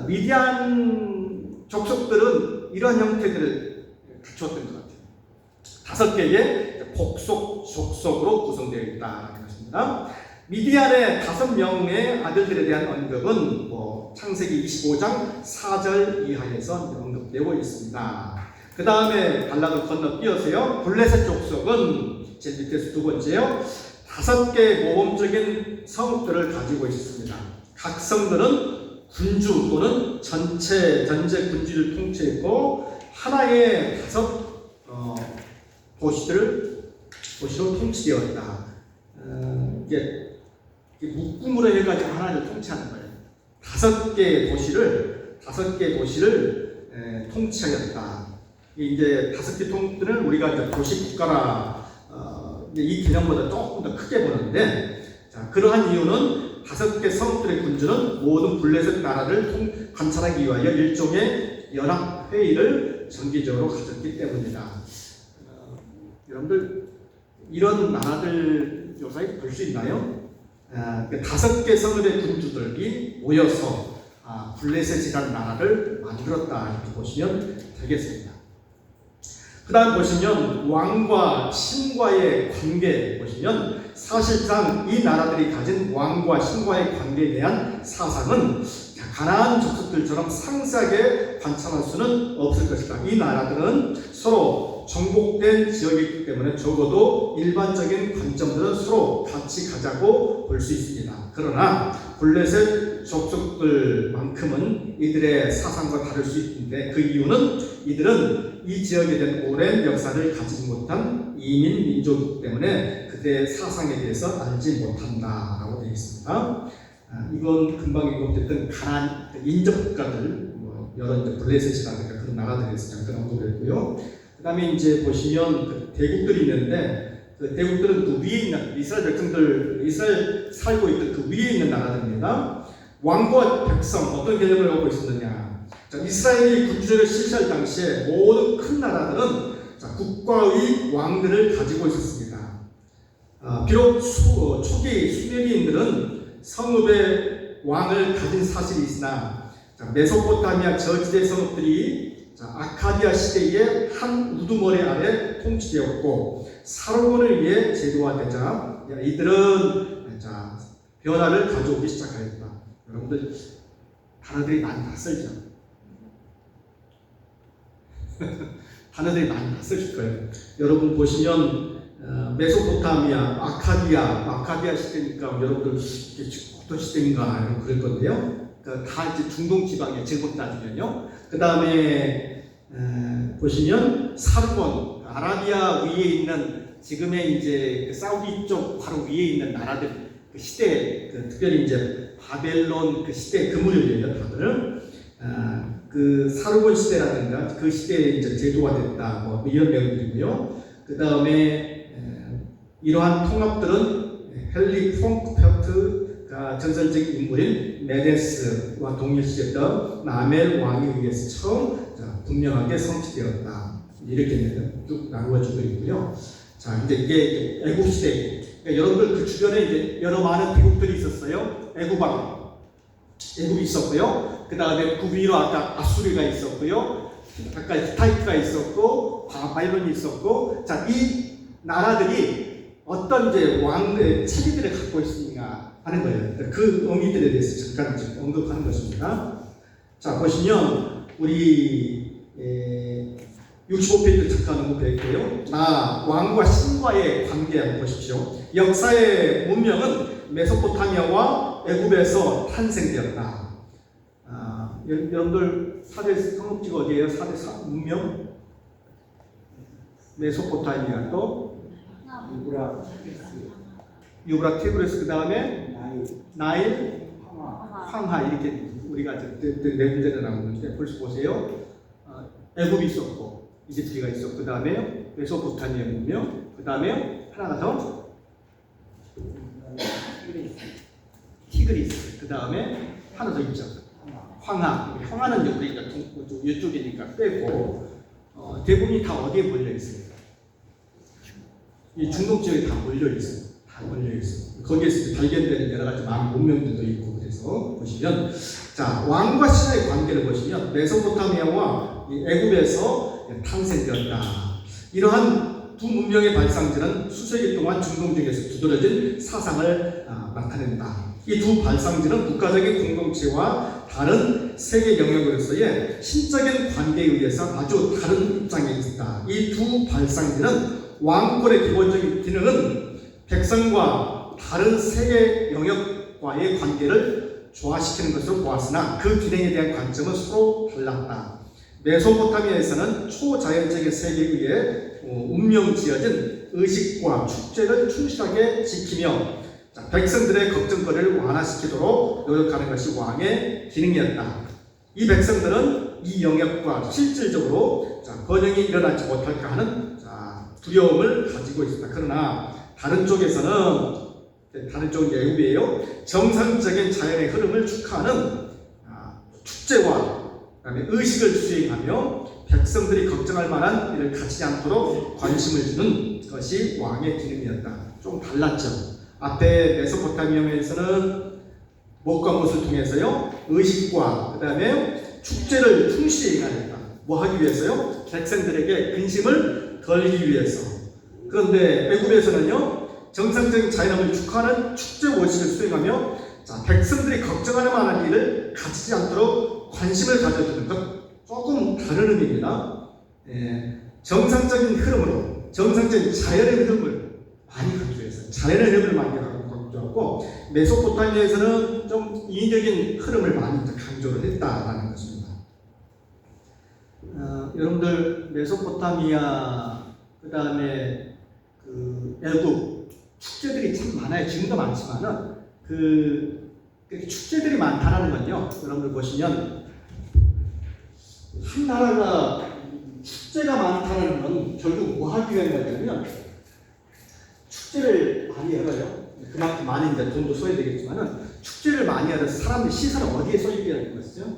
미디안 족속들은 이런 형태들을 갖추었던 것 같아요. 5개의 복속 족속으로 구성되어 있다는 것입니다. 미디안의 5명의 아들들에 대한 언급은 창세기 25장 4절 이하에서 언급되고 있습니다. 그 다음에 단락을 건너 뛰어서요. 블레셋 족속은 제일 밑에서 두 번째요. 5개의 모범적인 성읍들을 가지고 있습니다. 각 성들은 군주 또는 전체 군주를 통치했고 하나의 5 도시로 통치되었다. 이게 묶음으로 해가지고 하나를 통치하는 거예요. 5개의 도시를 통치하였다. 이제 5개 통들은 우리가 이제 도시 국가라 이 개념보다 조금 더 크게 보는데, 자, 그러한 이유는 5개 성들의 군주는 모든 블레셋 나라를 관찰하기 위하여 일종의 연합 회의를 정기적으로 가졌기 때문이다. 여러분들 이런 나라들 요사이 볼 수 있나요? 5개 성읍의 군주들이 모여서 블레셋이라는 나라를 만들었다 이렇게 보시면 되겠습니다. 그 다음 보시면 왕과 신과의 관계 보시면 사실상 이 나라들이 가진 왕과 신과의 관계에 대한 사상은 가나안 족속들처럼 상세하게 관찰할 수는 없을 것이다. 이 나라들은 서로 정복된 지역이기 때문에 적어도 일반적인 관점들은 서로 같이 가자고 볼 수 있습니다. 그러나 블레셋 족속들만큼은 이들의 사상과 다를 수 있는데, 그 이유는 이들은 이 지역에 대한 오랜 역사를 가지지 못한 이민 민족이기 때문에 그들의 사상에 대해서 알지 못한다라고 되어 있습니다. 이건 금방 언급됐던 가나안 인접 국가들, 여러 이제 블레셋이라든가 그런 나라들에서 잠깐 언급했고요. 그 다음에 이제 보시면 그 대국들이 있는데, 그 대국들은 그 위에 있는 이스라엘 백성들, 이스라엘 살고 있던 그 위에 있는 나라들입니다. 왕과 백성 어떤 개념을 갖고 있었느냐? 자, 이스라엘이 군주제를 실시할 당시에 모든 큰 나라들은 국가의 왕들을 가지고 있었습니다. 비록 초기 수메리인들은 성읍의 왕을 가진 사실이 있으나, 메소포타미아 저지대 성읍들이 아카디아 시대의 한 우두머리 아래 통치되었고 사로몬을 위해 제도화되자 이들은 변화를 가져오기 시작하였다. 여러분들 단어들이 많이 낯설죠? 단어들이 많이 낯설실 거예요. 여러분 보시면 메소포타미아, 아카디아 시대니까 여러분들 어떤 시대인가 그럴 건데요. 다 이제 중동 지방의 제법 따지면요. 그 다음에 보시면 사르본, 아라비아 위에 있는 지금의 이제 사우디 쪽 바로 위에 있는 나라들 그 시대, 특별히 이제 바벨론 그 시대 그 무렵이에요. 다들 그 사르본 시대라든가 그 시대에 이제 제도화됐다 뭐 이런 내용들이고요. 그 다음에 이러한 통합들은 헨리 퐁크페트가 전설적인 인물인 메데스와 동일시했던 나멜 왕에 의해서 처음 분명하게 성취되었다. 이렇게 쭉 나누어지고 있고요. 자, 이제 이게 애굽 시대. 그러니까 여러분들 그 주변에 이제 여러 많은 대국들이 있었어요. 애굽이 있었고요. 그 다음에 그 위로 아까 아수리가 있었고요. 아까 히타이트가 있었고, 바빌론이 있었고, 자, 이 나라들이 어떤 이제 왕의 체계들을 갖고 있으니까 하는 거예요. 그 의미들에 대해서 잠깐 지금 언급하는 것입니다. 자, 보시면 우리 65페이지 잠깐 언급했고요. 왕과 신과의 관계 한번 보십시오. 역사의 문명은 메소포타미아와 애굽에서 탄생되었다. 여러분들 4대 성읍지가 어디예요? 4대 문명? 메소포타미아 또 유브라티그레스, 그 다음에 나일, 황하 이렇게 우리가 네 군데를 나누는데 벌써 보세요. 애굽이 있었고 이집트가 있었고 그 다음에 메소포타미아 문명, 그 다음에 하나가 더 티그리스, 그 다음에 하나 더 있죠. 황하는 우리가 이쪽이니까 빼고 대부분이 다 어디에 몰려 있어요? 이 중동 지역에 다 몰려 있어요. 거기에서 발견되는 여러 가지 문명들도 있고 그래서 보시면 자 왕과 신하의 관계를 보시면 메소포타미아와 애굽에서 탄생되었다. 이러한 두 문명의 발상지는 수세기 동안 중동 지역에서 두드러진 사상을 나타낸다. 이 두 발상지는 국가적인 공동체와 다른 세계 영역으로서의 신적인 관계에 의해서 아주 다른 입장에 있다. 이 두 발상지는 왕권의 기본적인 기능은 백성과 다른 세계 영역과의 관계를 조화시키는 것으로 보았으나 그 기능에 대한 관점은 서로 달랐다. 메소포타미아에서는 초자연적인 세계에 의해 운명지어진 의식과 축제를 충실하게 지키며 자, 백성들의 걱정거리를 완화시키도록 노력하는 것이 왕의 기능이었다. 이 백성들은 이 영역과 실질적으로 번영이 일어나지 못할까 하는 두려움을 가지고 있었다. 그러나 다른 쪽은 애굽이에요. 정상적인 자연의 흐름을 축하하는 축제와 그다음에 의식을 수행하며 백성들이 걱정할 만한 일을 갖지 않도록 관심을 주는 것이 왕의 기능이었다. 좀 달랐죠. 앞에 메소포타미아에서는 못과 못을 통해서요 의식과 그 다음에 축제를 충실히 행하였다. 뭐 하기 위해서요? 백성들에게 근심을 덜기 위해서. 그런데 애굽에서는요 정상적인 자연함을 축하하는 축제 원칙을 수행하며 백성들이 걱정할 만한 일을 갖지 않도록 관심을 가져주는 것, 조금 다른 의미입니다. 정상적인 흐름으로 정상적인 자연의 흐름을 많이 강조했어요. 자연의 흐름을 많이 강조하고 메소포타미아에서는 좀 인위적인 흐름을 많이 강조를 했다라는 것입니다. 여러분들 메소포타미아 그 다음에 애굽 축제들이 참 많아요. 지금도 많지만은 축제들이 많다라는 건요. 여러분들 보시면 한 나라가 축제가 많다는 건 결국 뭐 하기 위한 거냐면 축제를 많이 열어요. 그만큼 많이 이제 돈도 써야 되겠지만은 축제를 많이 열어서 사람의 시선을 어디에 쏠리게 하는 것이죠?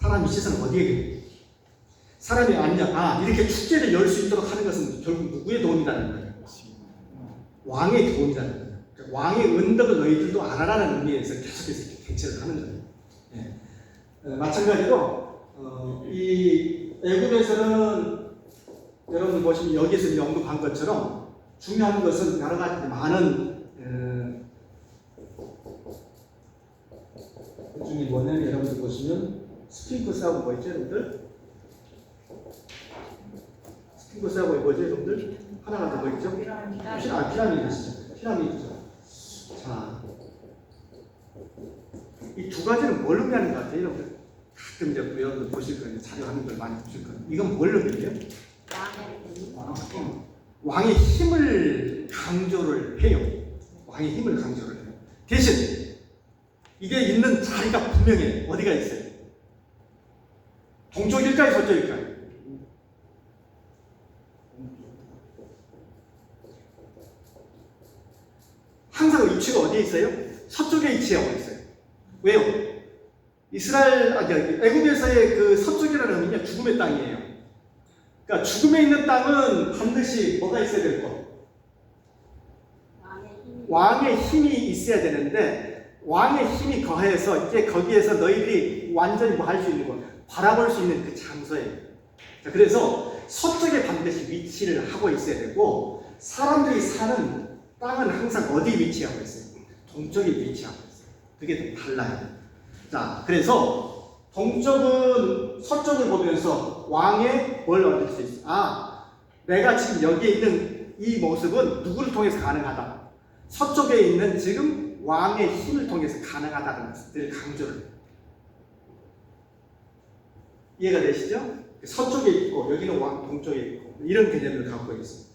사람의 시선을 어디에? 사람이 이렇게 축제를 열 수 있도록 하는 것은 결국 누구의 도움이 되는 거예요? 왕의 도움이 되는 거예요. 그러니까 왕의 은덕을 너희들도 알아라는 의미에서 계속해서 이렇게 대처를 하는 거예요. 마찬가지로 이 애굽에서는 여러분 보시면 여기서 언급한 것처럼 중요한 것은 여러 가지 많은 그 중에 뭐냐면 여러분들 보시면 스핑크스하고 뭐 있죠, 여러분들? 스핑크스하고 뭐죠, 여러분들? 하나가 더 뭐 있죠? 피라미드죠. 피라미드죠. 자, 이 두 가지는 뭘 의미하는 것 같아요, 여러분들? 가끔 이제 여러분들 보실 거예요. 자료하는 걸 많이 보실 거예요. 이건 뭘 의미해요? 왕의 힘을 강조를 해요. 왕의 힘을 강조를 해요. 대신 이게 있는 자리가 분명해. 어디가 있어요? 동쪽일까요? 서쪽일까요? 항상 위치가 어디에 있어요? 서쪽에 위치하고 있어요. 왜요? 애굽에서의 그 서쪽이라는 의미는 죽음의 땅이에요. 그러니까 죽음에 있는 땅은 반드시 뭐가 있어야 될 거? 왕의 힘이 있어야 되는데 왕의 힘이 거해서 이제 거기에서 너희들이 완전히 뭐 할 수 있는 거, 바라볼 수 있는 그 장소예요. 자, 그래서 서쪽에 반드시 위치를 하고 있어야 되고 사람들이 사는 땅은 항상 어디 위치하고 있어요? 동쪽에 위치하고 있어요. 그게 좀 달라요. 자, 그래서 동쪽은 서쪽을 보면서 왕의 뭘 얻을 수 있어? 내가 지금 여기에 있는 이 모습은 누구를 통해서 가능하다. 서쪽에 있는 지금 왕의 힘을 통해서 가능하다는 것을 강조를 해요. 이해가 되시죠? 서쪽에 있고 여기는 왕 동쪽에 있고 이런 개념을 갖고 있습니다.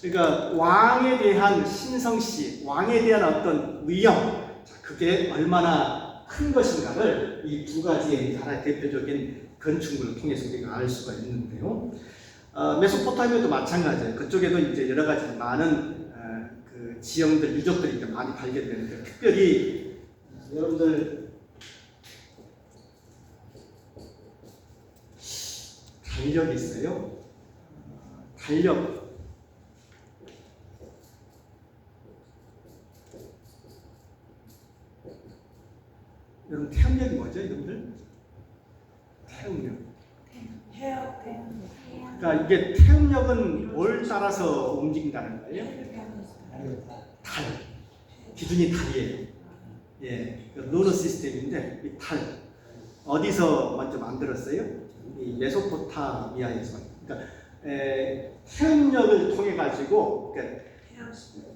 그러니까 왕에 대한 신성시, 왕에 대한 어떤 위엄, 그게 얼마나 큰 것인가를 이 두 가지의 하나의 대표적인 건축물을 통해서 우리가 알 수가 있는데요. 메소포타미아도 마찬가지예요. 그쪽에도 이제 여러 가지 많은 그 지형들, 유적들이 많이 발견되는데 특별히 여러분들 달력이 있어요. 달력. 여러분 태음력이 뭐죠, 여러분들? 태음력. 그러니까 이게 태음력은 뭘 따라서 움직인다는 거예요? 달. 기준이 달이에요. 루너 시스템인데 이 달 어디서 먼저 만들었어요? 이 메소포타미아에서. 그러니까 태음력을 통해 가지고 그러니까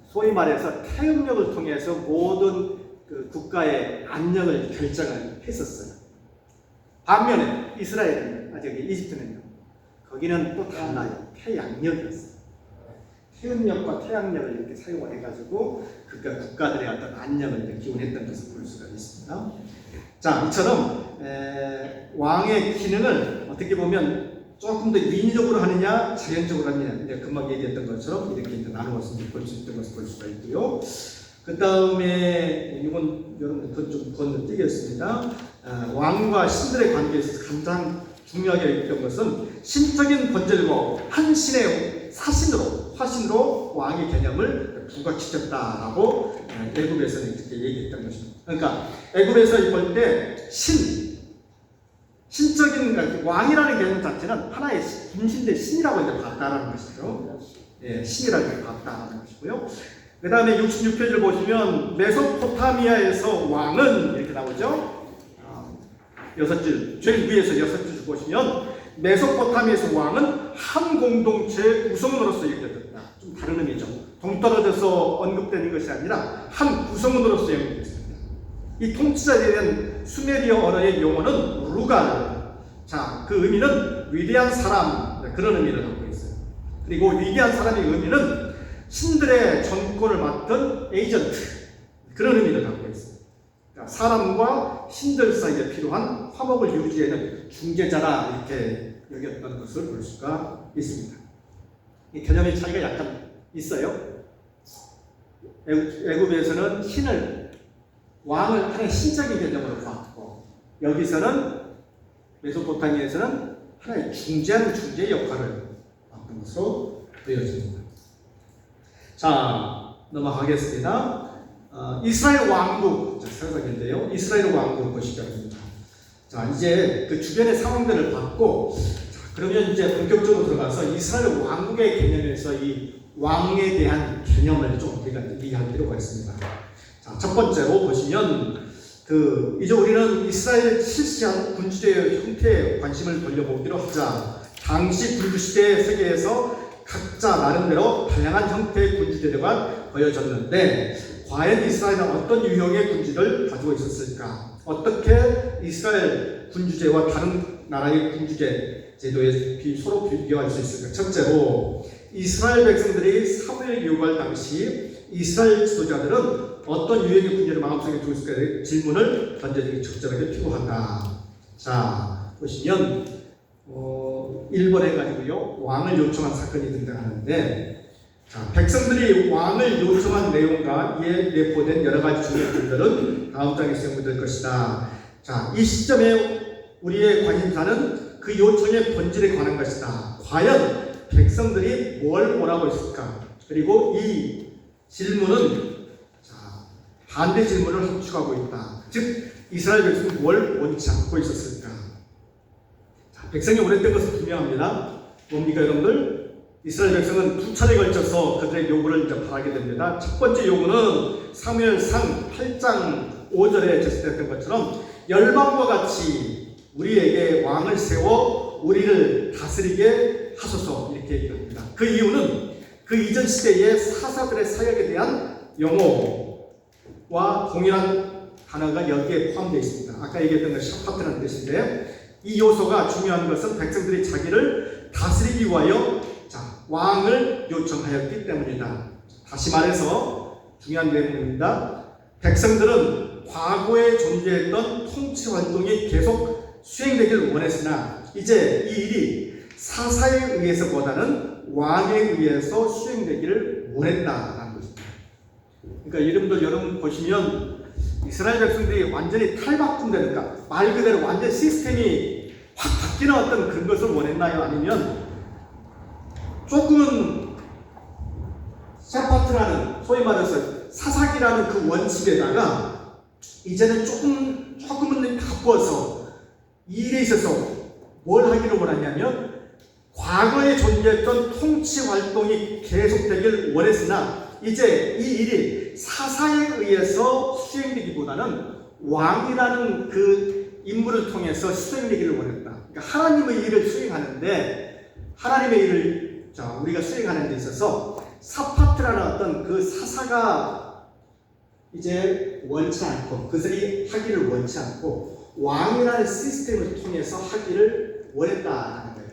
소위 말해서 태음력을 통해서 모든 그 국가의 안녕을 결정을 했었어요. 반면에 이스라엘은 이집트는요. 거기는 또 달라요. 태양력이었어요. 해운력과 태양력을 이렇게 사용을 해가지고 그러니까 국가들의 어떤 안녕을 이렇게 기원했던 것을 볼 수가 있습니다. 자, 이처럼 왕의 기능을 어떻게 보면 조금 더 인위적으로 하느냐, 자연적으로 하느냐, 이제 금방 얘기했던 것처럼 이렇게 이제 나누어서 볼 수 있던 것을 볼 수가 있고요. 그 다음에 이건 여러분들 좀 건너뛰겠습니다. 왕과 신들의 관계에서 가장 중요하게 여겼던 것은 신적인 본질과 한 신의 화신으로 왕의 개념을 부각시켰다라고 애굽에서는 이렇게 얘기했던 것입니다. 그러니까 애굽에서 볼 때 신적인 왕이라는 개념 자체는 하나의 분신된 신이라고 이제 봤다라는 것이죠. 예, 신이라고 봤다라는 것이고요. 그 다음에 66페이지를 보시면 메소포타미아에서 왕은 이렇게 나오죠. 6줄, 제일 위에서 6줄 보시면 메소포타미아에서 왕은 한 공동체의 구성원으로서 여겨졌다. 좀 다른 의미죠. 동떨어져서 언급되는 것이 아니라 한 구성원으로서 여겨졌습니다. 이 통치자에 대한 수메리어 언어의 용어는 루갈. 자, 그 의미는 위대한 사람, 그런 의미를 갖고 있어요. 그리고 위대한 사람의 의미는 신들의 전권을 맡은 에이전트, 그런 의미를 갖고 있어요. 그러니까 사람과 신들 사이에 필요한 화목을 유지하는 중재자라 이렇게 여겼던 것을 볼 수가 있습니다. 이 개념의 차이가 약간 있어요. 애굽에서는 왕을 하나의 신적인 개념으로 봤고, 여기서는 메소포타미아에서는 하나의 중재하는 중재의 역할을 맡은 것으로 보여집니다. 자, 넘어가겠습니다. 이스라엘 왕국, 사사기인데요. 이스라엘 왕국 보시기 바랍니다. 자, 이제 그 주변의 상황들을 봤고, 자, 그러면 이제 본격적으로 들어가서 이스라엘 왕국의 개념에서 이 왕에 대한 개념을 좀 우리가 이해할 필요가 있습니다. 자, 첫 번째로 보시면 이제 우리는 이스라엘 실시한 군주제의 형태에 관심을 돌려보기로 하자. 당시 군주시대 세계에서 각자 나름대로 다양한 형태의 군주제도가 보여졌는데, 과연 이스라엘은 어떤 유형의 군주를 가지고 있었을까? 어떻게 이스라엘 군주제와 다른 나라의 군주제 제도에 서로 비교할 수 있을까? 첫째로, 이스라엘 백성들이 사무엘 유월 당시 이스라엘 지도자들은 어떤 유형의 군주를 마음속에 두고 있을까? 질문을 던져주기 적절하게 필요하다. 자, 보시면 1번에 가지고요, 왕을 요청한 사건이 등장하는데, 자, 백성들이 왕을 요청한 내용과 이에 내포된 여러 가지 중요한 점들은 다음 장에 수용될 것이다. 자, 이 시점에 우리의 관심사는 그 요청의 본질에 관한 것이다. 과연 백성들이 뭘 원하고 있을까? 그리고 이 질문은 반대 질문을 함축하고 있다. 즉, 이스라엘 백성이 뭘 원치 않고 있었을까? 자, 백성이 원했던 것은 분명합니다. 뭡니까, 여러분들? 이스라엘 백성은 두 차례에 걸쳐서 그들의 요구를 이제 바라게 됩니다. 첫 번째 요구는 사무엘상 8장 5절에 제시됐던 것처럼 열방과 같이 우리에게 왕을 세워 우리를 다스리게 하소서, 이렇게 얘기합니다. 그 이유는 그 이전 시대의 사사들의 사역에 대한 영어와 동일한 단어가 여기에 포함되어 있습니다. 아까 얘기했던 것이 샤파트라는 뜻인데, 이 요소가 중요한 것은 백성들이 자기를 다스리기 위하여 왕을 요청하였기 때문이다. 다시 말해서 중요한 내용입니다. 백성들은 과거에 존재했던 통치 활동이 계속 수행되기를 원했으나 이제 이 일이 사사에 의해서보다는 왕에 의해서 수행되기를 원했다라는 것입니다. 그러니까 여러분 보시면 이스라엘 백성들이 완전히 탈바꿈되니까 말 그대로 완전 시스템이 확 바뀌는 어떤 그런 것을 원했나요? 아니면 조금은 샤파트라는, 소위 말해서 사사기라는 그 원칙에다가 이제는 조금은 바꿔서 이 일에 있어서 뭘 하기를 원하냐면, 과거에 존재했던 통치 활동이 계속되길 원했으나 이제 이 일이 사사에 의해서 수행되기보다는 왕이라는 그 인물을 통해서 수행되기를 원했다. 그러니까 하나님의 일을 수행하는데, 하나님의 일을 우리가 수행하는 데 있어서 사파트라는 어떤 그 사사가 이제 원치 않고, 그들이 하기를 원치 않고 왕이라는 시스템을 통해서 하기를 원했다라는 거예요.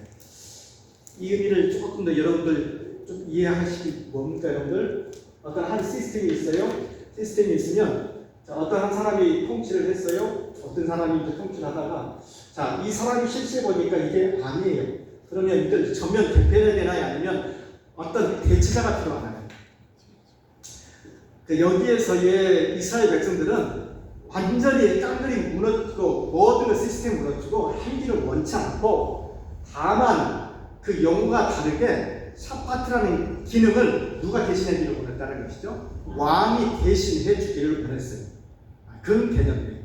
이 의미를 조금 더 여러분들 좀 이해하시기 뭡니까 여러분들? 어떤 한 시스템이 있어요. 시스템이 있으면 자, 어떤 한 사람이 통치를 했어요. 어떤 사람이 이제 통치를 하다가 자, 이 사람이 실제 보니까 이게 아니에요. 그러면 이걸 전면 개편해야 되나요? 아니면 어떤 대체자가 필요하나요? 여기에서의 이스라엘 백성들은 완전히 깡그리 무너지고 모든 시스템 무너지고 행기를 원치 않고 다만 그 영우가 다르게 샤파트라는 기능을 누가 대신해주기를 원했다는 것이죠. 왕이 대신해 주기를 원했어요. 그런 개념이에요.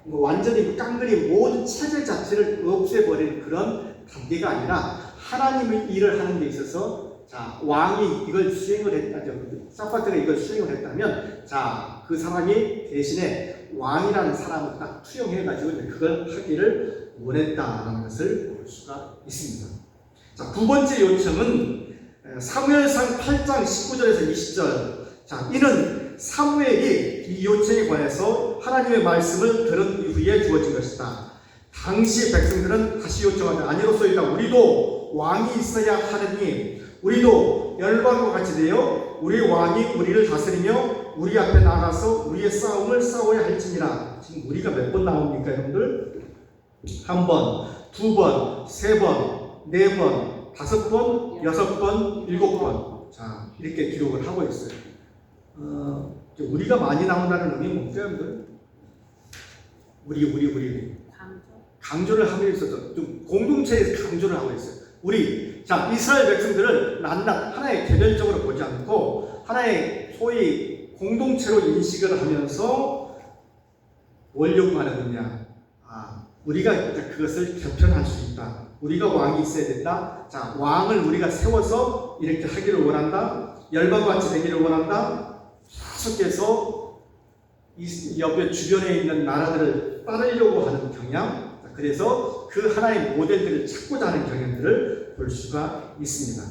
완전히 깡그리 모든 체제 자체를 없애버린 그런 단계가 아니라 하나님의 일을 하는 데 있어서 자, 왕이 이걸 수행을 했다, 사파트가 이걸 수행을 했다면 자, 그 사람이 대신에 왕이라는 사람을 딱 투영해가지고 그걸 하기를 원했다는 것을 볼 수가 있습니다. 자, 두 번째 요청은 사무엘상 8장 19절에서 20절. 자, 이는 사무엘이 이 요청에 관해서 하나님의 말씀을 들은 이후에 주어진 것이다. 당시 백성들은 다시 요청하되 아니로소이다. 우리도 왕이 있어야 하느니 우리도 열방과 같이 되어 우리 왕이 우리를 다스리며 우리 앞에 나가서 우리의 싸움을 싸워야 할지니라. 지금 우리가 몇 번 나옵니까 여러분들? 한 번, 두 번, 세 번, 네 번, 다섯 번, 여섯 번, 일곱 번. 자, 이렇게 기록을 하고 있어요. 우리가 많이 나온다는 의미 뭡니까 여러분들? 우리. 강조를 하고 있어서 좀 공동체에서 강조를 하고 있어요. 우리. 자, 이스라엘 백성들을 낱낱 하나의 개별적으로 보지 않고 하나의 소위 공동체로 인식을 하면서 뭘 요구하는 거냐? 우리가 그것을 개편할 수 있다. 우리가 왕이 있어야 된다. 자, 왕을 우리가 세워서 이렇게 하기를 원한다. 열방과 같이 되기를 원한다. 계속해서 이 옆에 주변에 있는 나라들을 따르려고 하는 경향. 그래서 그 하나의 모델들을 찾고자 하는 경향들을 볼 수가 있습니다.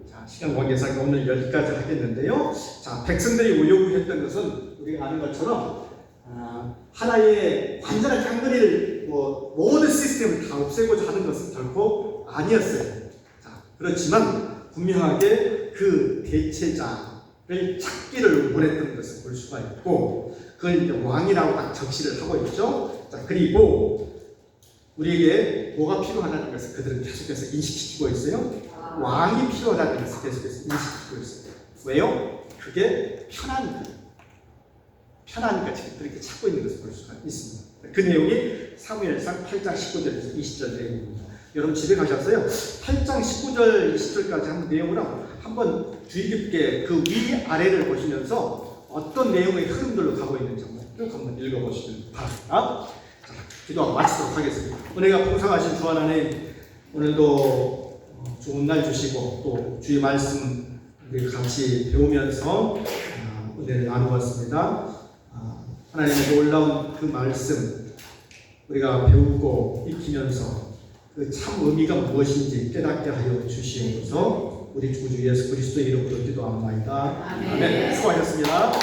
자, 시간 관계상 오늘 여기까지 하겠는데요. 자, 백성들이 요구했던 것은 우리가 아는 것처럼 하나의 완전한 깡그리를 모든 시스템을 다 없애고자 하는 것은 결코 아니었어요. 자, 그렇지만 분명하게 그 대체자를 찾기를 원했던 것을 볼 수가 있고 그걸 이제 왕이라고 딱 적시를 하고 있죠. 자, 그리고 우리에게 뭐가 필요하다는 것을 그들은 계속해서 인식시키고 있어요. 왕이 필요하다는 것을 계속해서 인식시키고 있어요. 왜요? 그게 편하니까 지금 그렇게 찾고 있는 것을 볼 수가 있습니다. 그 내용이 사무엘상 8장 19절에서 20절 내용입니다. 여러분 집에 가셨어요? 8장 19절 20절까지 한 내용을 한번 주의 깊게 그 위아래를 보시면서 어떤 내용의 흐름들로 가고 있는지 한번 읽어보시길 바랍니다. 자, 기도하고 마치도록 하겠습니다. 은혜가 풍성하신 주 하나님, 오늘도 좋은 날 주시고 또 주의 말씀 우리 같이 배우면서 은혜를 나누었습니다. 하나님의 놀라운 그 말씀 우리가 배우고 익히면서 그 참 의미가 무엇인지 깨닫게 하여 주시옵소서. 우리 주 예수 그리스도의 이름으로 기도합니다. 아멘. 수고하셨습니다.